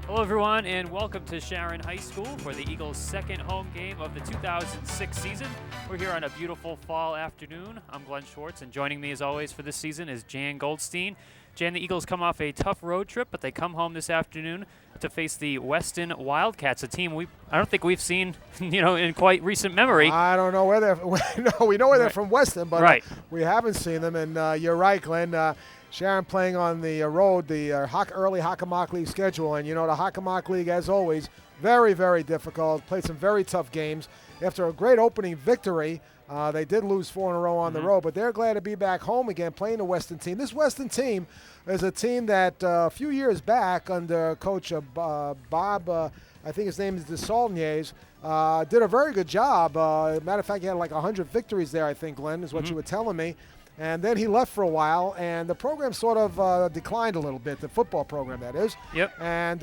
Hello, everyone, and welcome to Sharon High School for the Eagles' second home game of the 2006 season. We're here on a beautiful fall afternoon. I'm Glenn Schwartz, and joining me as always for this season is Jan Goldstein. Jan, the Eagles come off a tough road trip, but they come home this afternoon to face the Weston Wildcats, a team I don't think we've seen, in quite recent memory. I don't know where they're. We know where they're from, Weston, but we haven't seen them. And you're right, Glenn. Sharon playing on the road, the early Hockomock League schedule. And, the Hockomock League, as always, very, very difficult. Played some very tough games. After a great opening victory, they did lose 4 in a row on the road, but they're glad to be back home again playing the Weston team. This Weston team is a team that a few years back under Coach Bob, I think his name is DeSaulniers, did a very good job. Matter of fact, he had like 100 victories there, I think, Glenn, is what you were telling me. And then he left for a while, and the program sort of declined a little bit, the football program, that is. Yep. And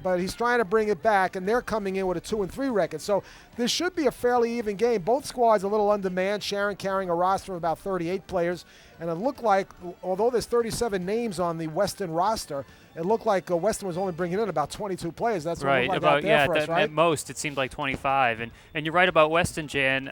but he's trying to bring it back, and they're coming in with a 2-3 record. So this should be a fairly even game. Both squads a little undermanned. Sharon carrying a roster of about 38 players, and it looked like, although there's 37 names on the Weston roster, it looked like Weston was only bringing in about 22 players. That's what it looked like out there for us, right? At most, it seemed like 25. And you're right about Weston, Jan.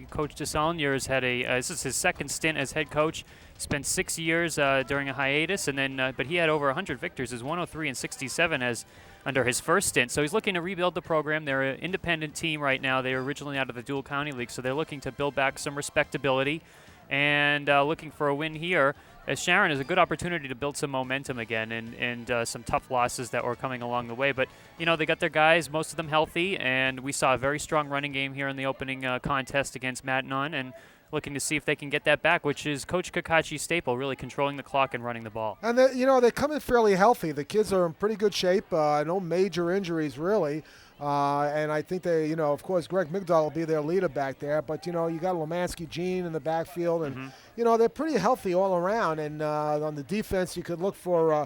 Coach DeSaulniers had this is his second stint as head coach. Spent 6 years during a hiatus, and then but he had over 100 victories. His 103-67 as under his first stint. So he's looking to rebuild the program. They're an independent team right now. They were originally out of the Dual County League, so they're looking to build back some respectability and looking for a win here. As Sharon is a good opportunity to build some momentum again and some tough losses that were coming along the way. But, they got their guys, most of them healthy, and we saw a very strong running game here in the opening contest against Mattanon, and looking to see if they can get that back, which is Coach Kakachi's staple, really controlling the clock and running the ball. And, they come in fairly healthy. The kids are in pretty good shape. No major injuries, really. And I think they, of course, Greg Migdal will be their leader back there. But, you got Lemansky Gene in the backfield. And, they're pretty healthy all around. And on the defense, you could look for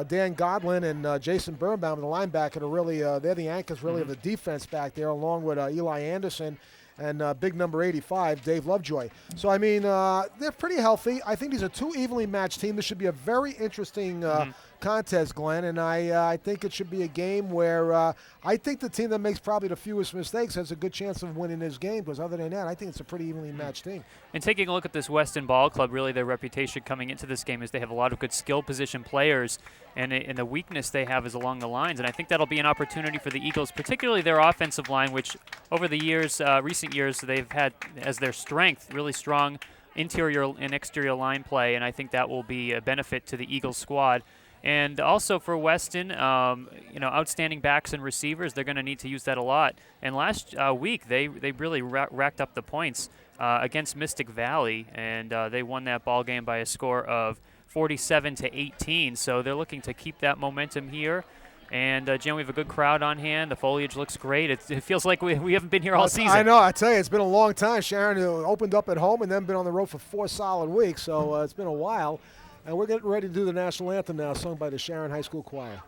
Dan Godlin and Jason Birnbaum, the linebacker, they're the anchors, really, of the defense back there, along with Eli Anderson and big number 85, Dave Lovejoy. So, I mean, they're pretty healthy. I think these are two evenly matched teams. This should be a very interesting contest, Glenn, and I think it should be a game where I think the team that makes probably the fewest mistakes has a good chance of winning this game, because other than that, I think it's a pretty evenly matched team. And taking a look at this Weston Ball Club, really their reputation coming into this game is they have a lot of good skill position players, and the weakness they have is along the lines. And I think that'll be an opportunity for the Eagles, particularly their offensive line, which over the years, recent years, they've had as their strength really strong interior and exterior line play, and I think that will be a benefit to the Eagles squad. And also for Weston, outstanding backs and receivers, they're going to need to use that a lot. And last week, they really racked up the points against Mystic Valley, and they won that ball game by a score of 47-18. So they're looking to keep that momentum here. And, Jen, we have a good crowd on hand. The foliage looks great. It feels like we haven't been here all season. I know. I tell you, it's been a long time. Sharon opened up at home and then been on the road for 4 solid weeks, so it's been a while. And we're getting ready to do the national anthem now, sung by the Sharon High School Choir.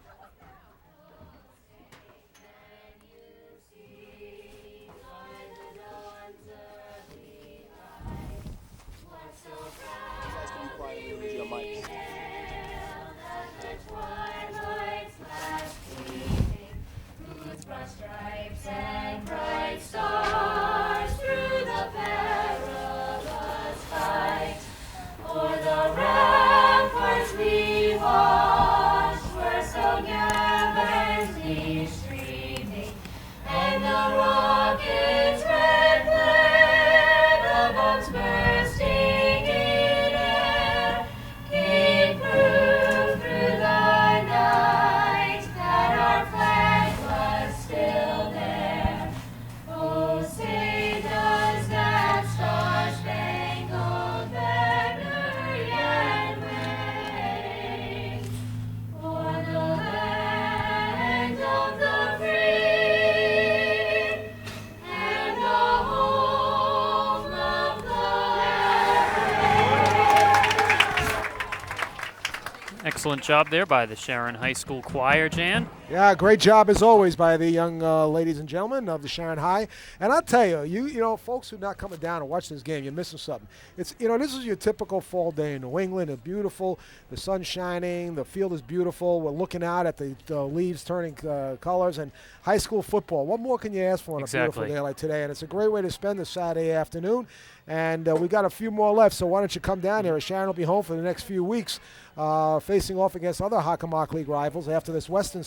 Excellent job there by the Sharon High School Choir, Jan. Yeah, great job as always by the young ladies and gentlemen of the Sharon High. And I'll tell you, you know, folks who are not coming down and watching this game, you're missing something. It's, you know, this is your typical fall day in New England. It's beautiful. The sun's shining. The field is beautiful. We're looking out at the leaves turning colors. And high school football, what more can you ask for on a beautiful day like today? And it's a great way to spend the Saturday afternoon. And we got a few more left, so why don't you come down here? Sharon will be home for the next few weeks, facing off against other Hockomock League rivals after this Weston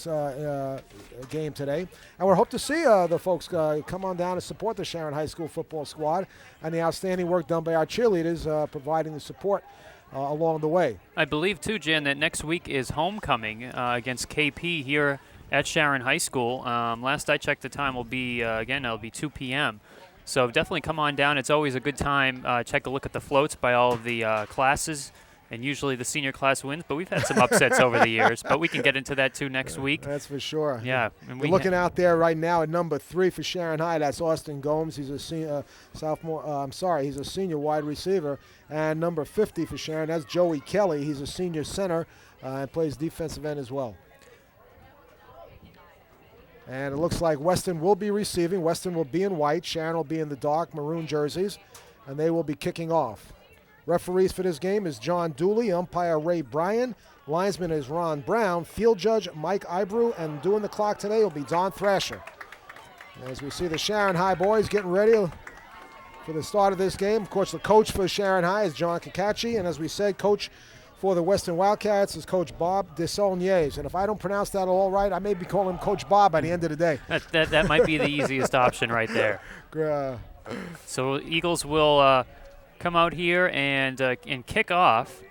game today. And we hope to see the folks come on down and support the Sharon High School football squad and the outstanding work done by our cheerleaders providing the support along the way. I believe, too, Jan, that next week is homecoming against KP here at Sharon High School. Last I checked, the time will be, again, it'll be 2 p.m., so definitely come on down. It's always a good time. Check a look at the floats by all of the classes, and usually the senior class wins, but we've had some upsets over the years, but we can get into that too next week. That's for sure. Yeah. And we're looking out there right now at number 3 for Sharon High. That's Austin Gomes. He's a senior, he's a senior wide receiver. And number 50 for Sharon, that's Joey Kelly. He's a senior center and plays defensive end as well. And it looks like Weston will be receiving. Weston will be in white. Sharon will be in the dark maroon jerseys, and they will be kicking off. Referees for this game is John Dooley, umpire Ray Bryan, linesman is Ron Brown, field judge Mike Ibrew, and doing the clock today will be Don Thrasher. As we see the Sharon High boys getting ready for the start of this game. Of course, the coach for Sharon High is John Kakachi, and as we said, coach for the Weston Wildcats is Coach Bob Desaulniers. And if I don't pronounce that all right, I may be calling him Coach Bob by the end of the day. That might be the easiest option right there. So Eagles will come out here and kick off.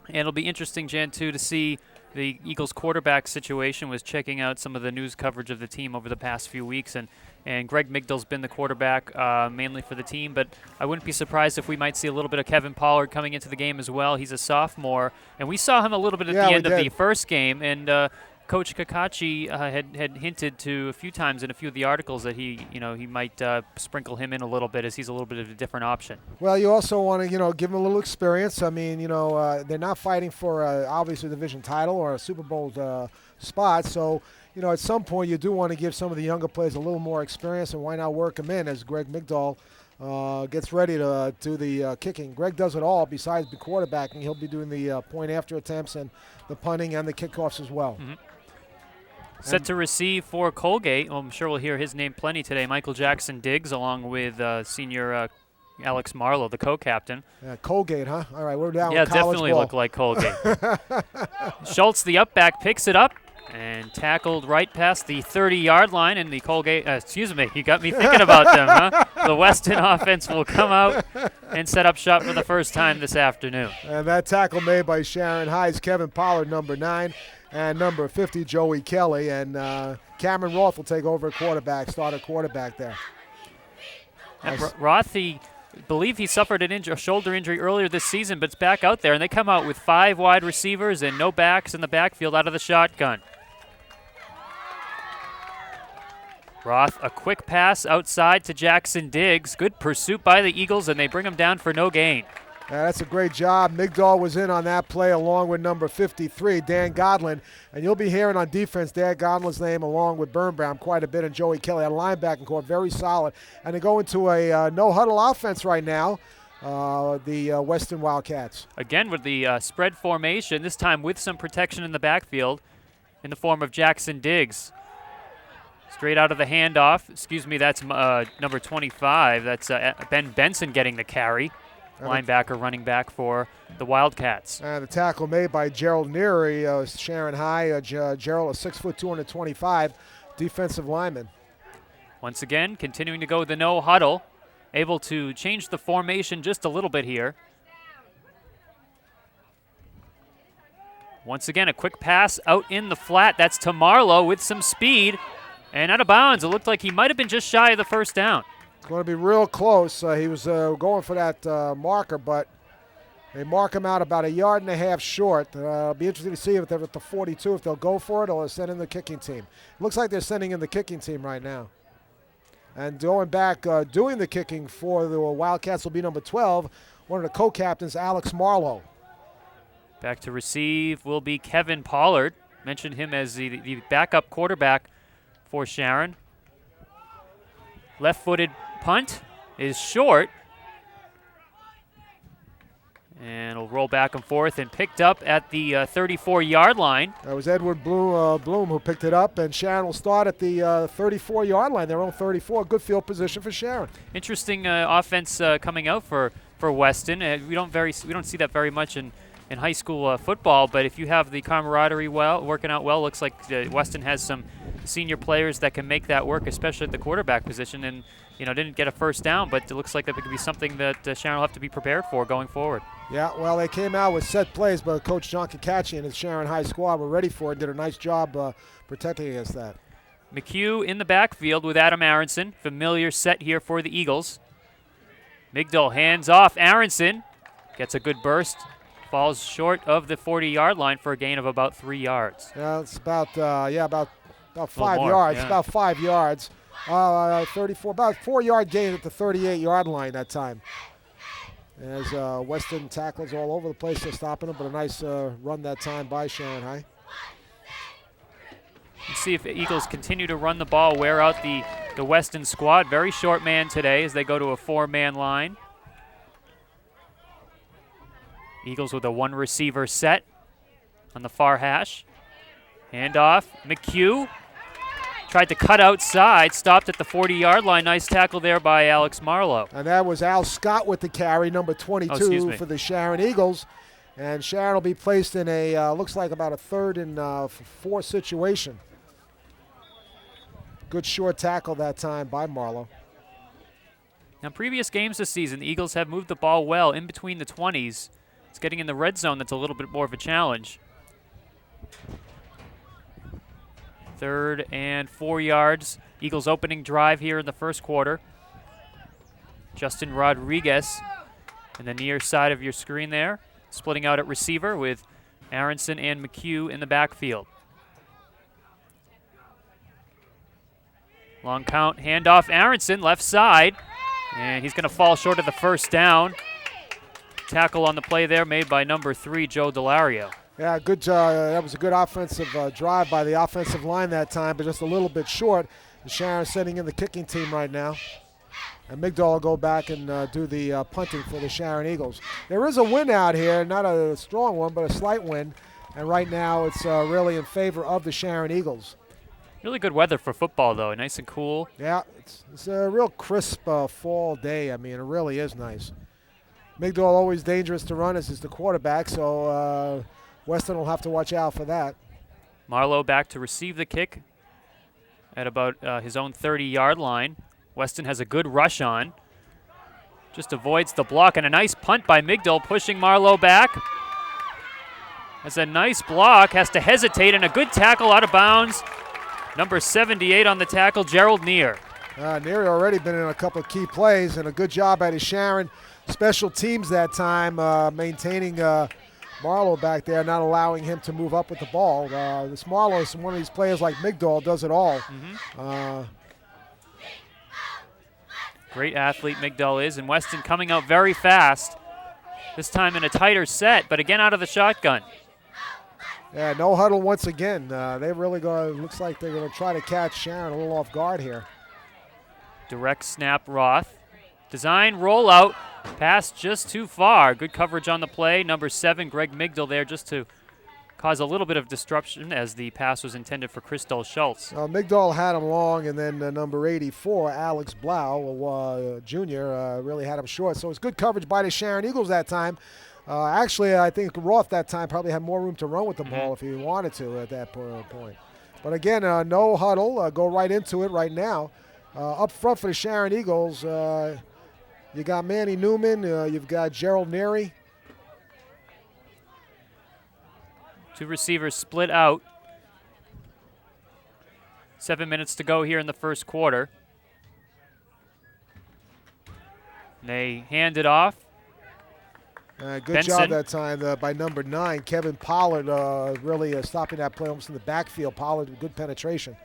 And it'll be interesting, Jan, too, to see the Eagles quarterback situation. Was checking out some of the news coverage of the team over the past few weeks, and Greg Migdal's been the quarterback mainly for the team, but I wouldn't be surprised if we might see a little bit of Kevin Pollard coming into the game as well. He's a sophomore, and we saw him a little bit at the end of the first game, and Coach Kakachi had hinted to a few times in a few of the articles that he might sprinkle him in a little bit, as he's a little bit of a different option. Well, you also want to give him a little experience. I mean, they're not fighting for obviously a division title or a Super Bowl spot, so at some point you do want to give some of the younger players a little more experience, and why not work them in as Greg Migdal gets ready to do the kicking. Greg does it all besides the quarterbacking. He'll be doing the point after attempts and the punting and the kickoffs as well. Mm-hmm. Set to receive for Colgate. Well, I'm sure we'll hear his name plenty today. Michael Jackson Diggs, along with senior Alex Marlowe, the co-captain. Colgate, huh? All right, we're down with college definitely ball. Look like Colgate. Schultz, the up back, picks it up and tackled right past the 30-yard line. And the Colgate, excuse me, you got me thinking about them, huh? The Weston offense will come out and set up shop for the first time this afternoon. And that tackle made by Sharon High's Kevin Pollard, number 9. And number 50, Joey Kelly. And Cameron Roth will take over at starter quarterback there. Roth, believe he suffered a shoulder injury earlier this season, but it's back out there. And they come out with 5 wide receivers and no backs in the backfield out of the shotgun. Roth, a quick pass outside to Jackson Diggs. Good pursuit by the Eagles, and they bring him down for no gain. Yeah, that's a great job. Migdal was in on that play along with number 53, Dan Godlin. And you'll be hearing on defense Dan Godlin's name along with Birnbaum quite a bit, and Joey Kelly at linebacking core, very solid. And they go into a no-huddle offense right now, the Weston Wildcats. Again with the spread formation, this time with some protection in the backfield in the form of Jackson Diggs. Straight out of the handoff. Excuse me, that's number 25. That's Ben Benson getting the carry. Linebacker running back for the Wildcats. And the tackle made by Gerald Neary, Sharon High. Gerald, a 6 foot, 225 defensive lineman. Once again, continuing to go the no huddle, able to change the formation just a little bit here. Once again, a quick pass out in the flat. That's to Marlowe with some speed. And out of bounds. It looked like he might have been just shy of the first down. It's going to be real close. He was going for that marker, but they mark him out about 1.5 yards short. It'll be interesting to see if they're at the 42, if they'll go for it or send in the kicking team. Looks like they're sending in the kicking team right now. And going back, doing the kicking for the Wildcats will be number 12, one of the co-captains, Alex Marlowe. Back to receive will be Kevin Pollard. Mentioned him as the backup quarterback for Sharon. Left-footed punt is short. And it'll roll back and forth and picked up at the 34-yard line. That was Edward Bloom who picked it up, and Sharon will start at the 34-yard line, their own 34. Good field position for Sharon. Interesting offense coming out for Weston. We don't see that very much in high school football, but if you have the camaraderie working out well, looks like Weston has some senior players that can make that work, especially at the quarterback position. And didn't get a first down, but it looks like that could be something that Sharon will have to be prepared for going forward. Yeah, well, they came out with set plays, but Coach John Kakachi and his Sharon High squad were ready for it, did a nice job protecting against that. McHugh in the backfield with Adam Aronson. Familiar set here for the Eagles. Migdal hands off. Aronson gets a good burst. Falls short of the 40-yard line for a gain of about 3 yards. Yeah, it's about 5 yards. Yeah. About 5 yards. 34, about 4-yard gain at the 38-yard line that time. As Weston tackles all over the place, they're stopping him, but a nice run that time by Sharon High. Let's see if the Eagles continue to run the ball, wear out the Weston squad. Very short man today as they go to a 4-man line. Eagles with a 1-receiver set on the far hash. Handoff, McHugh. Tried to cut outside, stopped at the 40-yard line. Nice tackle there by Alex Marlowe. And that was Al Scott with the carry, number 22 for the Sharon Eagles. And Sharon will be placed in a, looks like about a 3rd and 4 situation. Good short tackle that time by Marlowe. Now, previous games this season, the Eagles have moved the ball well in between the 20s. It's getting in the red zone that's a little bit more of a challenge. 3rd and 4 yards. Eagles opening drive here in the first quarter. Justin Rodriguez in the near side of your screen there. Splitting out at receiver with Aronson and McHugh in the backfield. Long count, handoff Aronson, left side. And he's going to fall short of the first down. Tackle on the play there made by number 3, Joe Delario. Yeah, good. That was a good offensive drive by the offensive line that time, but just a little bit short. And Sharon's sitting in the kicking team right now. And Migdal will go back and do the punting for the Sharon Eagles. There is a wind out here, not a strong one, but a slight wind. And right now it's really in favor of the Sharon Eagles. Really good weather for football, though. Nice and cool. Yeah, it's a real crisp fall day. I mean, it really is nice. Migdal always dangerous to run as is the quarterback, so Weston will have to watch out for that. Marlowe back to receive the kick at about his own 30-yard line. Weston has a good rush on. Just avoids the block, and a nice punt by Migdal, pushing Marlowe back. That's a nice block, has to hesitate, and a good tackle out of bounds. Number 78 on the tackle, Gerald Neer. Neer already been in a couple of key plays, and a good job at his Sharon special teams that time, maintaining Marlowe back there, not allowing him to move up with the ball. This Marlowe is one of these players like Migdal, does it all. Great athlete Migdal is, and Weston coming out very fast. This time in a tighter set, but again out of the shotgun. Yeah, no huddle once again. They really looks like they're going to try to catch Sharon a little off guard here. Direct snap Roth. Design rollout. Pass just too far. Good coverage on the play. Number 7, Greg Migdal there just to cause a little bit of disruption as the pass was intended for Christel Schultz. Migdal had him long, and then number 84, Alex Blau, Jr., really had him short. So it was good coverage by the Sharon Eagles that time. Actually, I think Roth that time probably had more room to run with the ball if he wanted to at that point. But again, no huddle. Go right into it right now. Up front for the Sharon Eagles, you got Manny Newman. You've got Gerald Neary. 2 receivers split out. 7 minutes to go here in the first quarter. They hand it off. Good Benson. job that time by number 9, Kevin Pollard, really stopping that play almost in the backfield. Pollard with good penetration.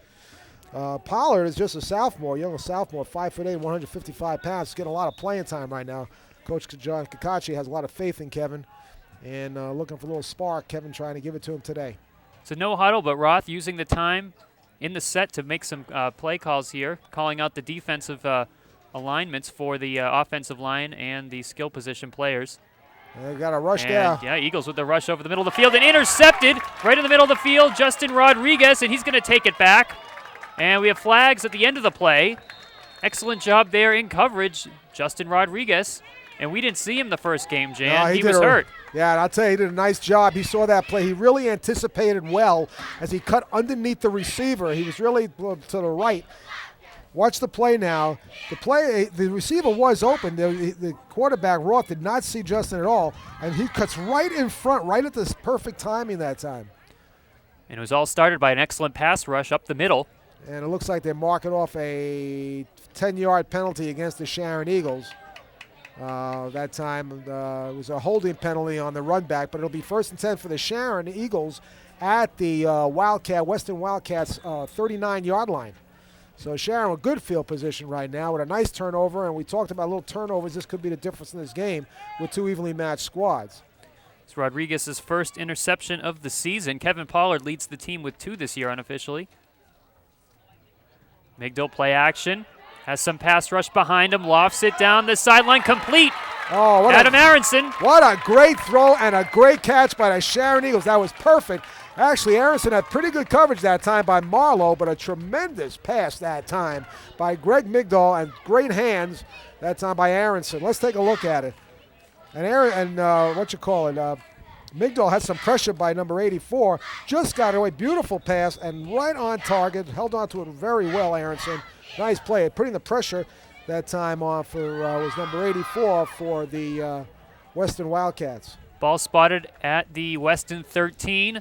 Pollard is just a sophomore, young sophomore, 5'8", 155 pounds. He's getting a lot of playing time right now. Coach John Kakachi has a lot of faith in Kevin and looking for a little spark. Kevin trying to give it to him today. It's a no huddle, but Roth using the time in the set to make some play calls here, calling out the defensive alignments for the offensive line and the skill position players. They got a rush and, there. Yeah, Eagles with the rush over the middle of the field and intercepted right in the middle of the field, Justin Rodriguez, and he's going to take it back. And we have flags at the end of the play. Excellent job there in coverage, Justin Rodriguez. And we didn't see him the first game, Jan. No, he was hurt. Yeah, and I'll tell you, he did a nice job. He saw that play. He really anticipated well as he cut underneath the receiver. He was really to the right. Watch the play now. The receiver was open. The quarterback, Roth, did not see Justin at all, and he cuts right in front, right at this perfect timing that time. And it was all started by an excellent pass rush up the middle. And it looks like they're marking off a 10-yard penalty against the Sharon Eagles. That time it was a holding penalty on the run back, but it'll be 1st and 10 for the Sharon Eagles at the Weston Wildcats 39-yard line. So Sharon with good field position right now with a nice turnover, and we talked about little turnovers. This could be the difference in this game with two evenly matched squads. It's Rodriguez's first interception of the season. Kevin Pollard leads the team with 2 this year unofficially. Migdal play action. Has some pass rush behind him. Lofts it down the sideline. Complete. Oh, Adam Aronson. What a great throw and a great catch by the Sharon Eagles. That was perfect. Actually, Aronson had pretty good coverage that time by Marlowe, but a tremendous pass that time by Greg Migdal and great hands that time by Aronson. Let's take a look at it. And Migdal had some pressure by number 84. Just got away. Beautiful pass and right on target. Held on to it very well, Aronson. Nice play. Putting the pressure that time on for was number 84 for the Weston Wildcats. Ball spotted at the Weston 13.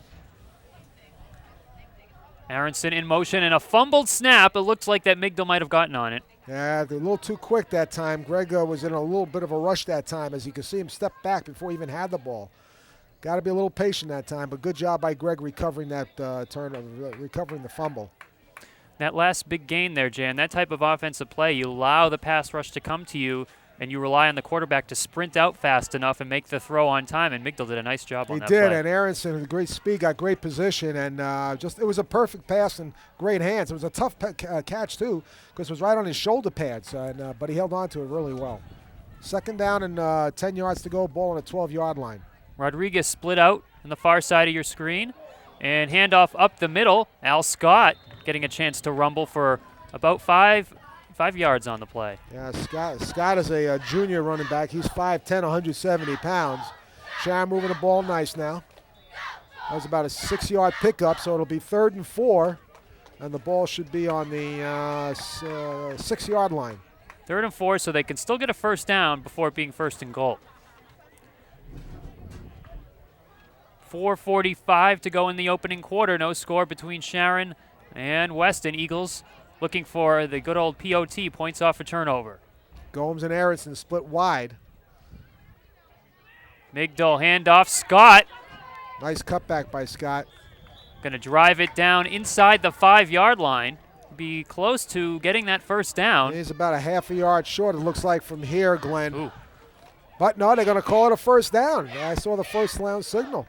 Aronson in motion and a fumbled snap. It looks like that Migdal might have gotten on it. Yeah, they're a little too quick that time. Greg was in a little bit of a rush that time, as you can see him step back before he even had the ball. Got to be a little patient that time, but good job by Greg recovering that recovering the fumble. That last big gain there, Jan, that type of offensive play, you allow the pass rush to come to you, and you rely on the quarterback to sprint out fast enough and make the throw on time, and Migdal did a nice job on that play. He did, and Aronson with great speed, got great position, and it was a perfect pass and great hands. It was a tough catch, too, because it was right on his shoulder pads, but he held on to it really well. 2nd down and 10 yards to go, ball on the 12-yard line. Rodriguez split out on the far side of your screen, and handoff up the middle. Al Scott getting a chance to rumble for about 5 yards on the play. Yeah, Scott is a junior running back. He's 5'10", 170 pounds. Sharon moving the ball nice now. That was about a 6-yard pickup, so it'll be 3rd and 4, and the ball should be on the 6-yard line. 3rd and 4, so they can still get a 1st down before it being 1st and goal. 4:45 to go in the opening quarter. No score between Sharon and Weston. Eagles looking for the good old POT, points off a turnover. Gomes and Aronson split wide. Migdal handoff. Scott. Nice cutback by Scott. Going to drive it down inside the 5-yard line. Be close to getting that 1st down. He's about a half a yard short, it looks like, from here, Glenn. Ooh. But no, they're going to call it a 1st down. I saw the 1st down signal.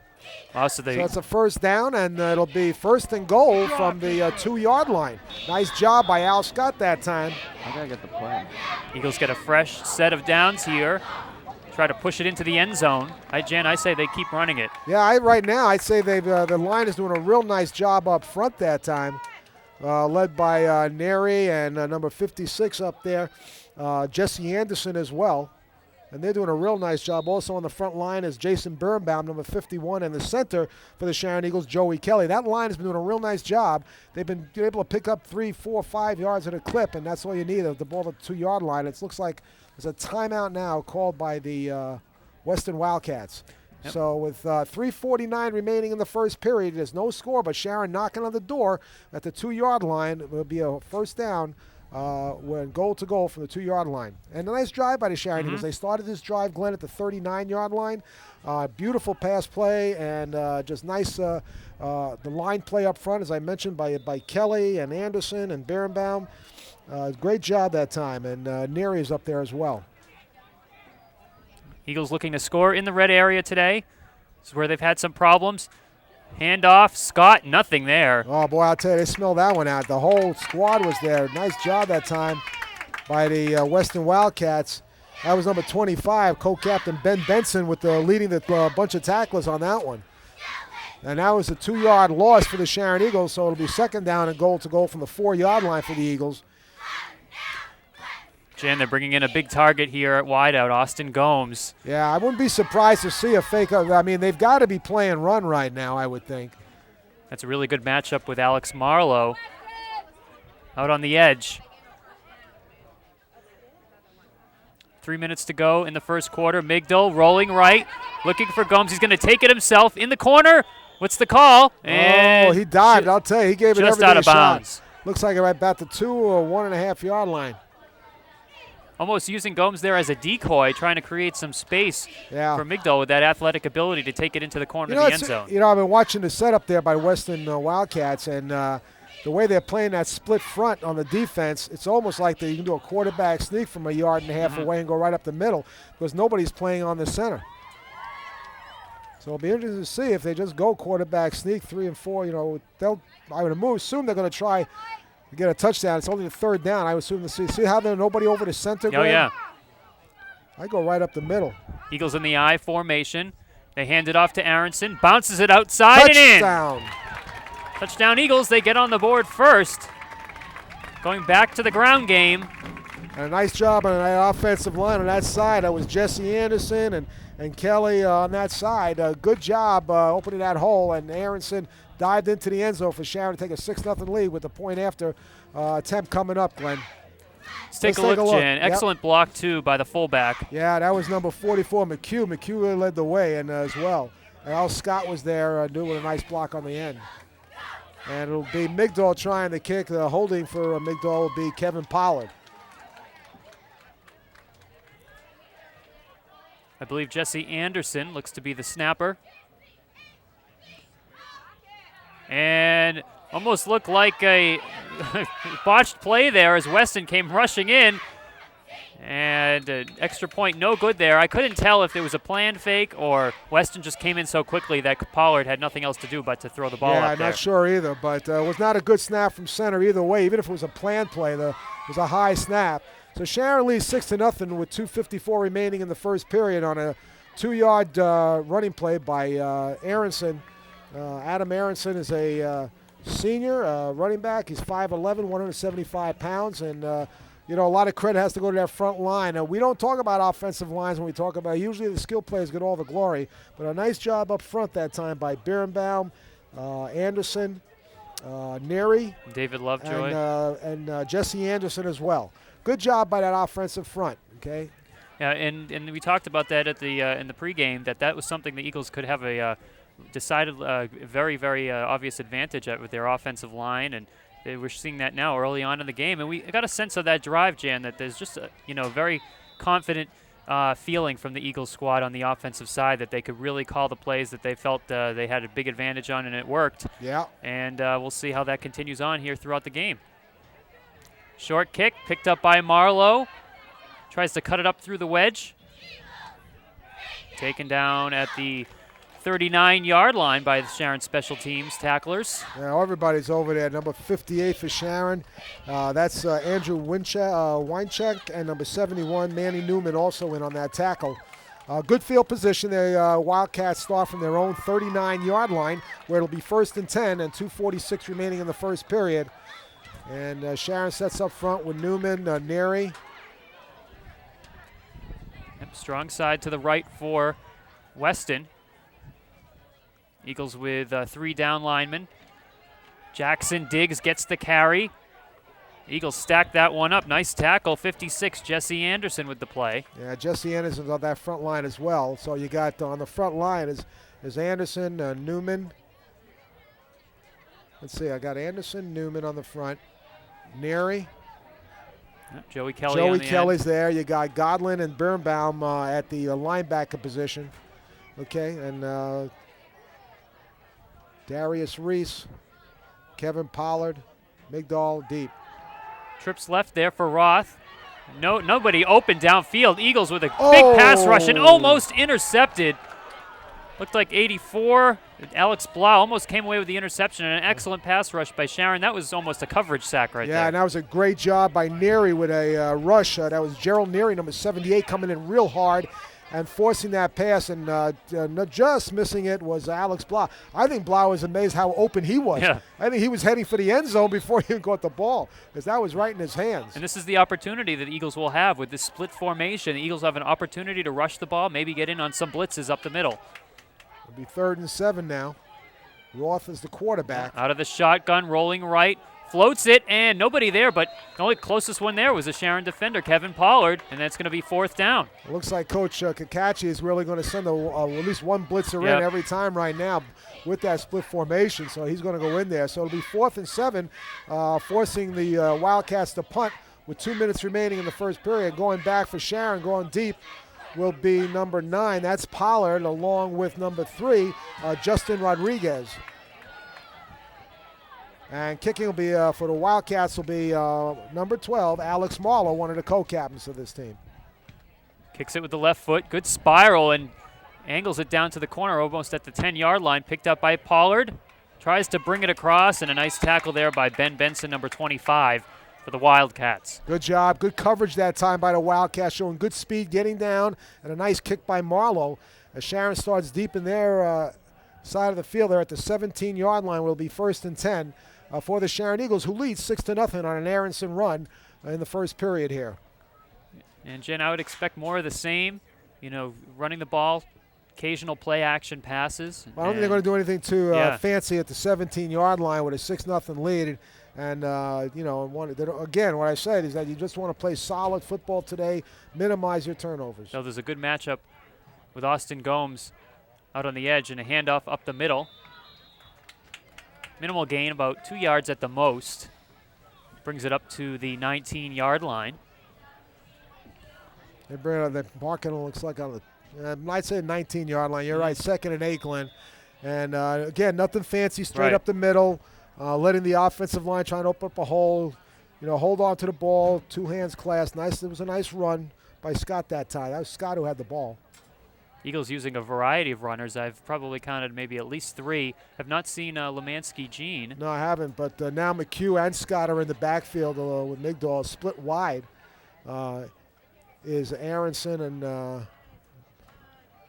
So it's a 1st down, and it'll be 1st and goal from the 2-yard line. Nice job by Al Scott that time. I gotta get the play. Eagles get a fresh set of downs here. Try to push it into the end zone. Jan, I say they keep running it. Yeah, right now I'd say the line is doing a real nice job up front that time, led by Neri and number 56 up there, Jesse Anderson as well. And they're doing a real nice job. Also on the front line is Jason Birnbaum, number 51, and the center for the Sharon Eagles, Joey Kelly. That line has been doing a real nice job. They've been able to pick up 3, 4, 5 yards at a clip, and that's all you need, the ball at the 2-yard line. It looks like there's a timeout now called by the Weston Wildcats. Yep. So with 3:49 remaining in the 1st period, there's no score, but Sharon knocking on the door at the 2-yard line. It will be a 1st down. When goal to goal from the 2-yard line. And a nice drive by the Sharon Eagles. They started this drive, Glenn, at the 39-yard line. Beautiful pass play and just nice the line play up front, as I mentioned, by Kelly and Anderson and Birnbaum. Great job that time, and Neri is up there as well. Eagles looking to score in the red area today. This is where they've had some problems. Handoff, Scott, nothing there. Oh, boy, I'll tell you, they smelled that one out. The whole squad was there. Nice job that time by the Weston Wildcats. That was number 25, co-captain Ben Benson, with leading the bunch of tacklers on that one. And that was a 2-yard loss for the Sharon Eagles, so it'll be second down and goal to go from the 4-yard line for the Eagles. Jen, they're bringing in a big target here at wideout, Austin Gomes. Yeah, I wouldn't be surprised to see a fake. I mean, they've got to be playing run right now, I would think. That's a really good matchup with Alex Marlowe out on the edge. 3 minutes to go in the first quarter. Migdal rolling right, looking for Gomes. He's going to take it himself in the corner. What's the call? And he dived. I'll tell you, he gave it everything just out of bounds. Looks like right about the 2 or 1.5 yard line. Almost using Gomes there as a decoy, trying to create some space for Migdal with that athletic ability to take it into the corner of the end zone. You know, I've been watching the setup there by Weston Wildcats, and the way they're playing that split front on the defense, it's almost like you can do a quarterback sneak from 1.5 yards away and go right up the middle, because nobody's playing on the center. So it'll be interesting to see if they just go quarterback sneak 3 and 4. You know, I would assume they're going to try to get a touchdown. It's only the 3rd down. I would assume to see how there's nobody over the center. Oh, yeah. I go right up the middle. Eagles in the I formation. They hand it off to Aronson. Bounces it outside Touchdown. And in. Touchdown Eagles. They get on the board first. Going back to the ground game. And a nice job on that offensive line on that side. That was Jesse Anderson and Kelly on that side. Good job opening that hole. And Aronson dived into the end zone for Sharon to take a 6-0 lead with the point after attempt coming up, Glenn. Let's take a look, Jan. Excellent block, too, by the fullback. Yeah, that was number 44, McHugh. McHugh really led the way as well. And Al Scott was there doing a nice block on the end. And it'll be Migdal trying to kick. The holding for Migdal will be Kevin Pollard. I believe Jesse Anderson looks to be the snapper. And almost looked like a botched play there as Weston came rushing in. And an extra point, no good there. I couldn't tell if it was a planned fake or Weston just came in so quickly that Pollard had nothing else to do but to throw the ball up there. Yeah, I'm not sure either, but it was not a good snap from center either way. Even if it was a planned play, it was a high snap. So Sharon leads 6-0 with 2:54 remaining in the first period on a 2-yard running play by Aronson. Adam Aronson is a senior running back. He's 5'11", 175 pounds, and you know, a lot of credit has to go to that front line. We don't talk about offensive lines when we talk about usually the skill players get all the glory, but a nice job up front that time by Birnbaum, Anderson, Neary, David Lovejoy, and Jesse Anderson as well. Good job by that offensive front. Okay. Yeah, and we talked about that at the in the pregame that was something the Eagles could have a decided very, very obvious advantage at with their offensive line, and we're seeing that now early on in the game. And we got a sense of that drive, Jan, that there's just a very confident feeling from the Eagles squad on the offensive side that they could really call the plays that they felt they had a big advantage on, and it worked. Yeah. And we'll see how that continues on here throughout the game. Short kick picked up by Marlowe. Tries to cut it up through the wedge. Taken down at the 39-yard line by the Sharon special teams tacklers. Yeah, everybody's over there. Number 58 for Sharon. That's Andrew Weincheck, and number 71, Manny Newman, also in on that tackle. Good field position. The Wildcats start from their own 39-yard line, where it'll be 1st and 10 and 2:46 remaining in the first period. And Sharon sets up front with Newman, Neary. Yep, strong side to the right for Weston. Eagles with 3 down linemen. Jackson Diggs gets the carry. Eagles stack that one up. Nice tackle, 56, Jesse Anderson with the play. Yeah, Jesse Anderson's on that front line as well. So you got on the front line is Anderson, Newman. Let's see, I got Anderson, Newman on the front. Neary. Joey Kelly. Joey Kelly's there. You got Godlin and Birnbaum at the linebacker position. Okay, and Darius Reese, Kevin Pollard, Migdal deep. Trips left there for Roth. Nobody open downfield. Eagles with a big pass rush and almost intercepted. Looked like 84. Alex Blau almost came away with the interception and an excellent pass rush by Sharon. That was almost a coverage sack right there. Yeah, and that was a great job by Neary with a rush. That was Gerald Neary, number 78, coming in real hard and forcing that pass, and not just missing it was Alex Blau. I think Blau was amazed how open he was. Yeah. I think he was heading for the end zone before he even got the ball, because that was right in his hands. And this is the opportunity that the Eagles will have with this split formation. The Eagles have an opportunity to rush the ball, maybe get in on some blitzes up the middle. It'll be 3rd and 7 now. Roth is the quarterback. Out of the shotgun, rolling right, floats it, and nobody there, but the only closest one there was a Sharon defender, Kevin Pollard, and that's going to be 4th down. It looks like Coach Kakachi is really going to send at least one blitzer in every time right now with that split formation, so he's going to go in there. So it'll be 4th and 7, forcing the Wildcats to punt with 2 minutes remaining in the first period. Going back for Sharon, going deep, will be number 9. That's Pollard, along with number 3, Justin Rodriguez. And kicking will be for the Wildcats will be number 12, Alex Marlowe, one of the co-captains of this team. Kicks it with the left foot. Good spiral and angles it down to the corner almost at the 10-yard line. Picked up by Pollard. Tries to bring it across, and a nice tackle there by Ben Benson, number 25, for the Wildcats. Good job. Good coverage that time by the Wildcats, showing good speed getting down, and a nice kick by Marlowe. As Sharon starts deep in their side of the field, they're at the 17-yard line. Will be 1st and 10. For the Sharon Eagles, who lead 6-0 on an Aronson run in the first period here. And Jen, I would expect more of the same, running the ball, occasional play action passes. I don't think they're going to do anything too fancy at the 17-yard line with a 6-0 lead. And, again, what I said is that you just want to play solid football today, minimize your turnovers. So there's a good matchup with Austin Gomes out on the edge and a handoff up the middle. Minimal gain, about 2 yards at the most. Brings it up to the 19-yard line. They bring it, the marking looks like on the, I'd say 19-yard line. You're right, 2nd and 8, Glenn. And again, nothing fancy, straight up the middle, letting the offensive line try and open up a hole. Hold on to the ball, 2 hands clasped. Nice. It was a nice run by Scott that time. That was Scott who had the ball. Eagles using a variety of runners. I've probably counted maybe at least 3. Have not seen Lemansky Jean. No, I haven't, but now McHugh and Scott are in the backfield with Migdal. Split wide is Aronson, and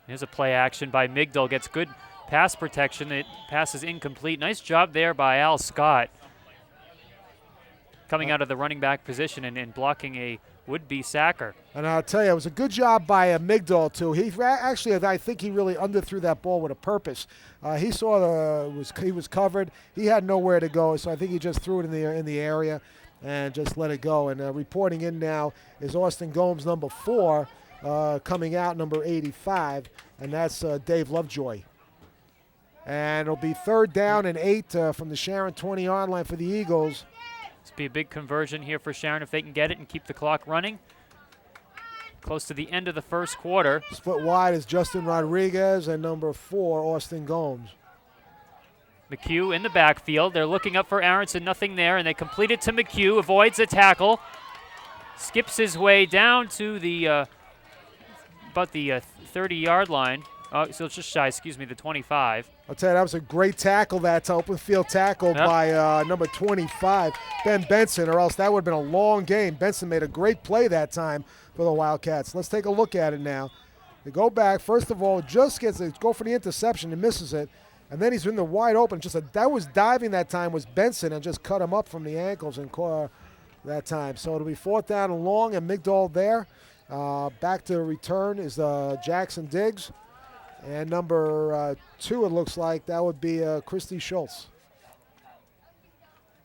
here's a play action by Migdal. Gets good pass protection. It passes incomplete. Nice job there by Al Scott, coming out of the running back position and blocking a would-be sacker. And I'll tell you, it was a good job by Migdal, too. He actually, I think he really underthrew that ball with a purpose. He saw he was covered. He had nowhere to go, so I think he just threw it in the area and just let it go. And reporting in now is Austin Gomes, number 4, coming out, number 85, and that's Dave Lovejoy. And it'll be 3rd down and 8 from the Sharon 20-yard line for the Eagles. This will be a big conversion here for Sharon if they can get it and keep the clock running. Close to the end of the first quarter. Split wide is Justin Rodriguez and number 4, Austin Gomes. McHugh in the backfield. They're looking up for Aronson, nothing there, and they complete it to McHugh, avoids a tackle, skips his way down to the about the 30-yard line. So it's just shy, the 25. I'll tell you, that was a great tackle, that open field tackle by number 25, Ben Benson, or else that would have been a long game. Benson made a great play that time for the Wildcats. Let's take a look at it now. They go back. First of all, just gets to go for the interception and misses it. And then he's in the wide open. That was diving that time was Benson and just cut him up from the ankles and caught that time. So it'll be 4th down and long, and Migdal there. Back to return is Jackson Diggs. And number 2, it looks like, that would be Christy Schultz.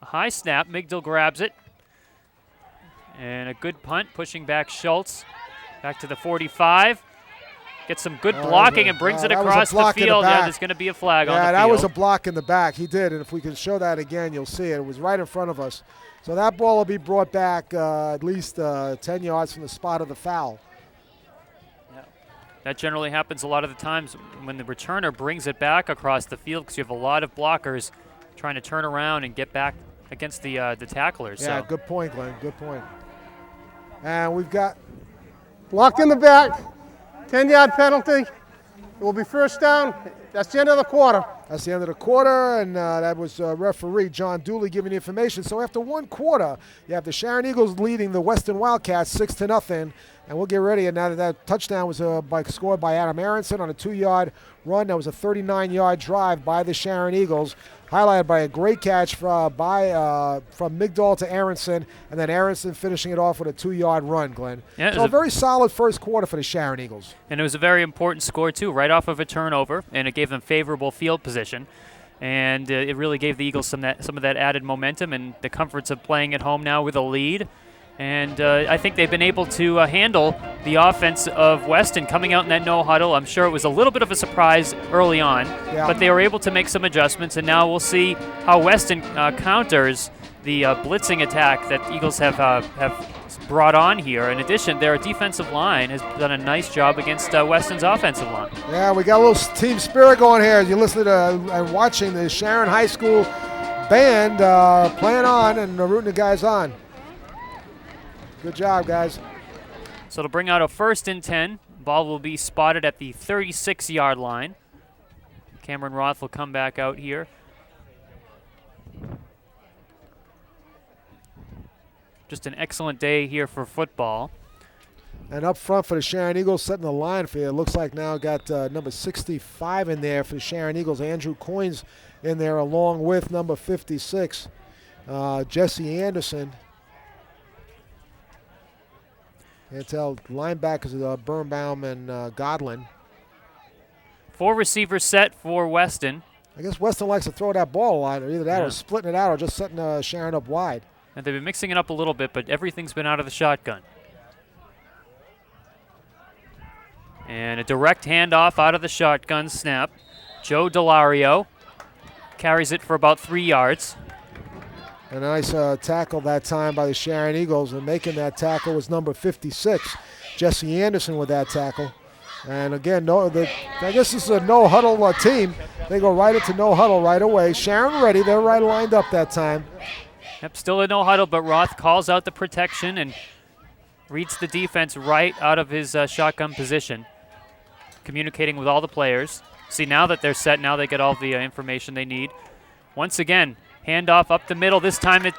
A high snap. Migdal grabs it. And a good punt, pushing back Schultz. Back to the 45. Gets some good blocking and brings it across the field. There's going to be a flag on the field. Yeah, that was a block in the back. He did, and if we can show that again, you'll see it. It was right in front of us. So that ball will be brought back at least 10 yards from the spot of the foul. That generally happens a lot of the times when the returner brings it back across the field, because you have a lot of blockers trying to turn around and get back against the tacklers. Yeah, so. Good point, Glenn. Good point. And we've got blocked in the back, 10-yard penalty. It will be first down. That's the end of the quarter. That's the end of the quarter, and that was referee John Dooley giving the information. So after one quarter, you have the Sharon Eagles leading the Weston Wildcats 6-0, and we'll get ready. And now that touchdown was scored by Adam Aronson on a 2-yard run. That was a 39-yard drive by the Sharon Eagles, highlighted by a great catch from Migdal to Aronson, and then Aronson finishing it off with a 2-yard run, Glenn. Yeah, so a very solid first quarter for the Sharon Eagles. And it was a very important score, too, right off of a turnover, and it gave them favorable field position. And it really gave the Eagles some of that added momentum and the comforts of playing at home now with a lead. And I think they've been able to handle the offense of Weston coming out in that no huddle. I'm sure it was a little bit of a surprise early on, but they were able to make some adjustments, and now we'll see how Weston counters the blitzing attack that Eagles have brought on here. In addition, their defensive line has done a nice job against Weston's offensive line. Yeah, we got a little team spirit going here. You listen to and watching the Sharon High School band playing on and rooting the guys on. Good job, guys. So it'll bring out a 1st and 10. Ball will be spotted at the 36-yard line. Cameron Roth will come back out here. Just an excellent day here for football. And up front for the Sharon Eagles, setting the line for you. It looks like now got number 65 in there for the Sharon Eagles. Andrew Coynes in there along with number 56, Jesse Anderson. Can't tell. Linebackers Birnbaum and Godlin. 4 receivers set for Weston. I guess Weston likes to throw that ball a lot, or either that or splitting it out or just setting Sharon up wide. And they've been mixing it up a little bit, but everything's been out of the shotgun. And a direct handoff out of the shotgun snap. Joe Delario carries it for about 3 yards. A nice tackle that time by the Sharon Eagles, and making that tackle was number 56, Jesse Anderson, with that tackle. And again, I guess this is a no-huddle team. They go right into no-huddle right away. Sharon ready. They're right lined up that time. Yep, still a no-huddle, but Roth calls out the protection and reads the defense right out of his shotgun position, communicating with all the players. See, now that they're set, now they get all the information they need. Once again, handoff up the middle. This time it's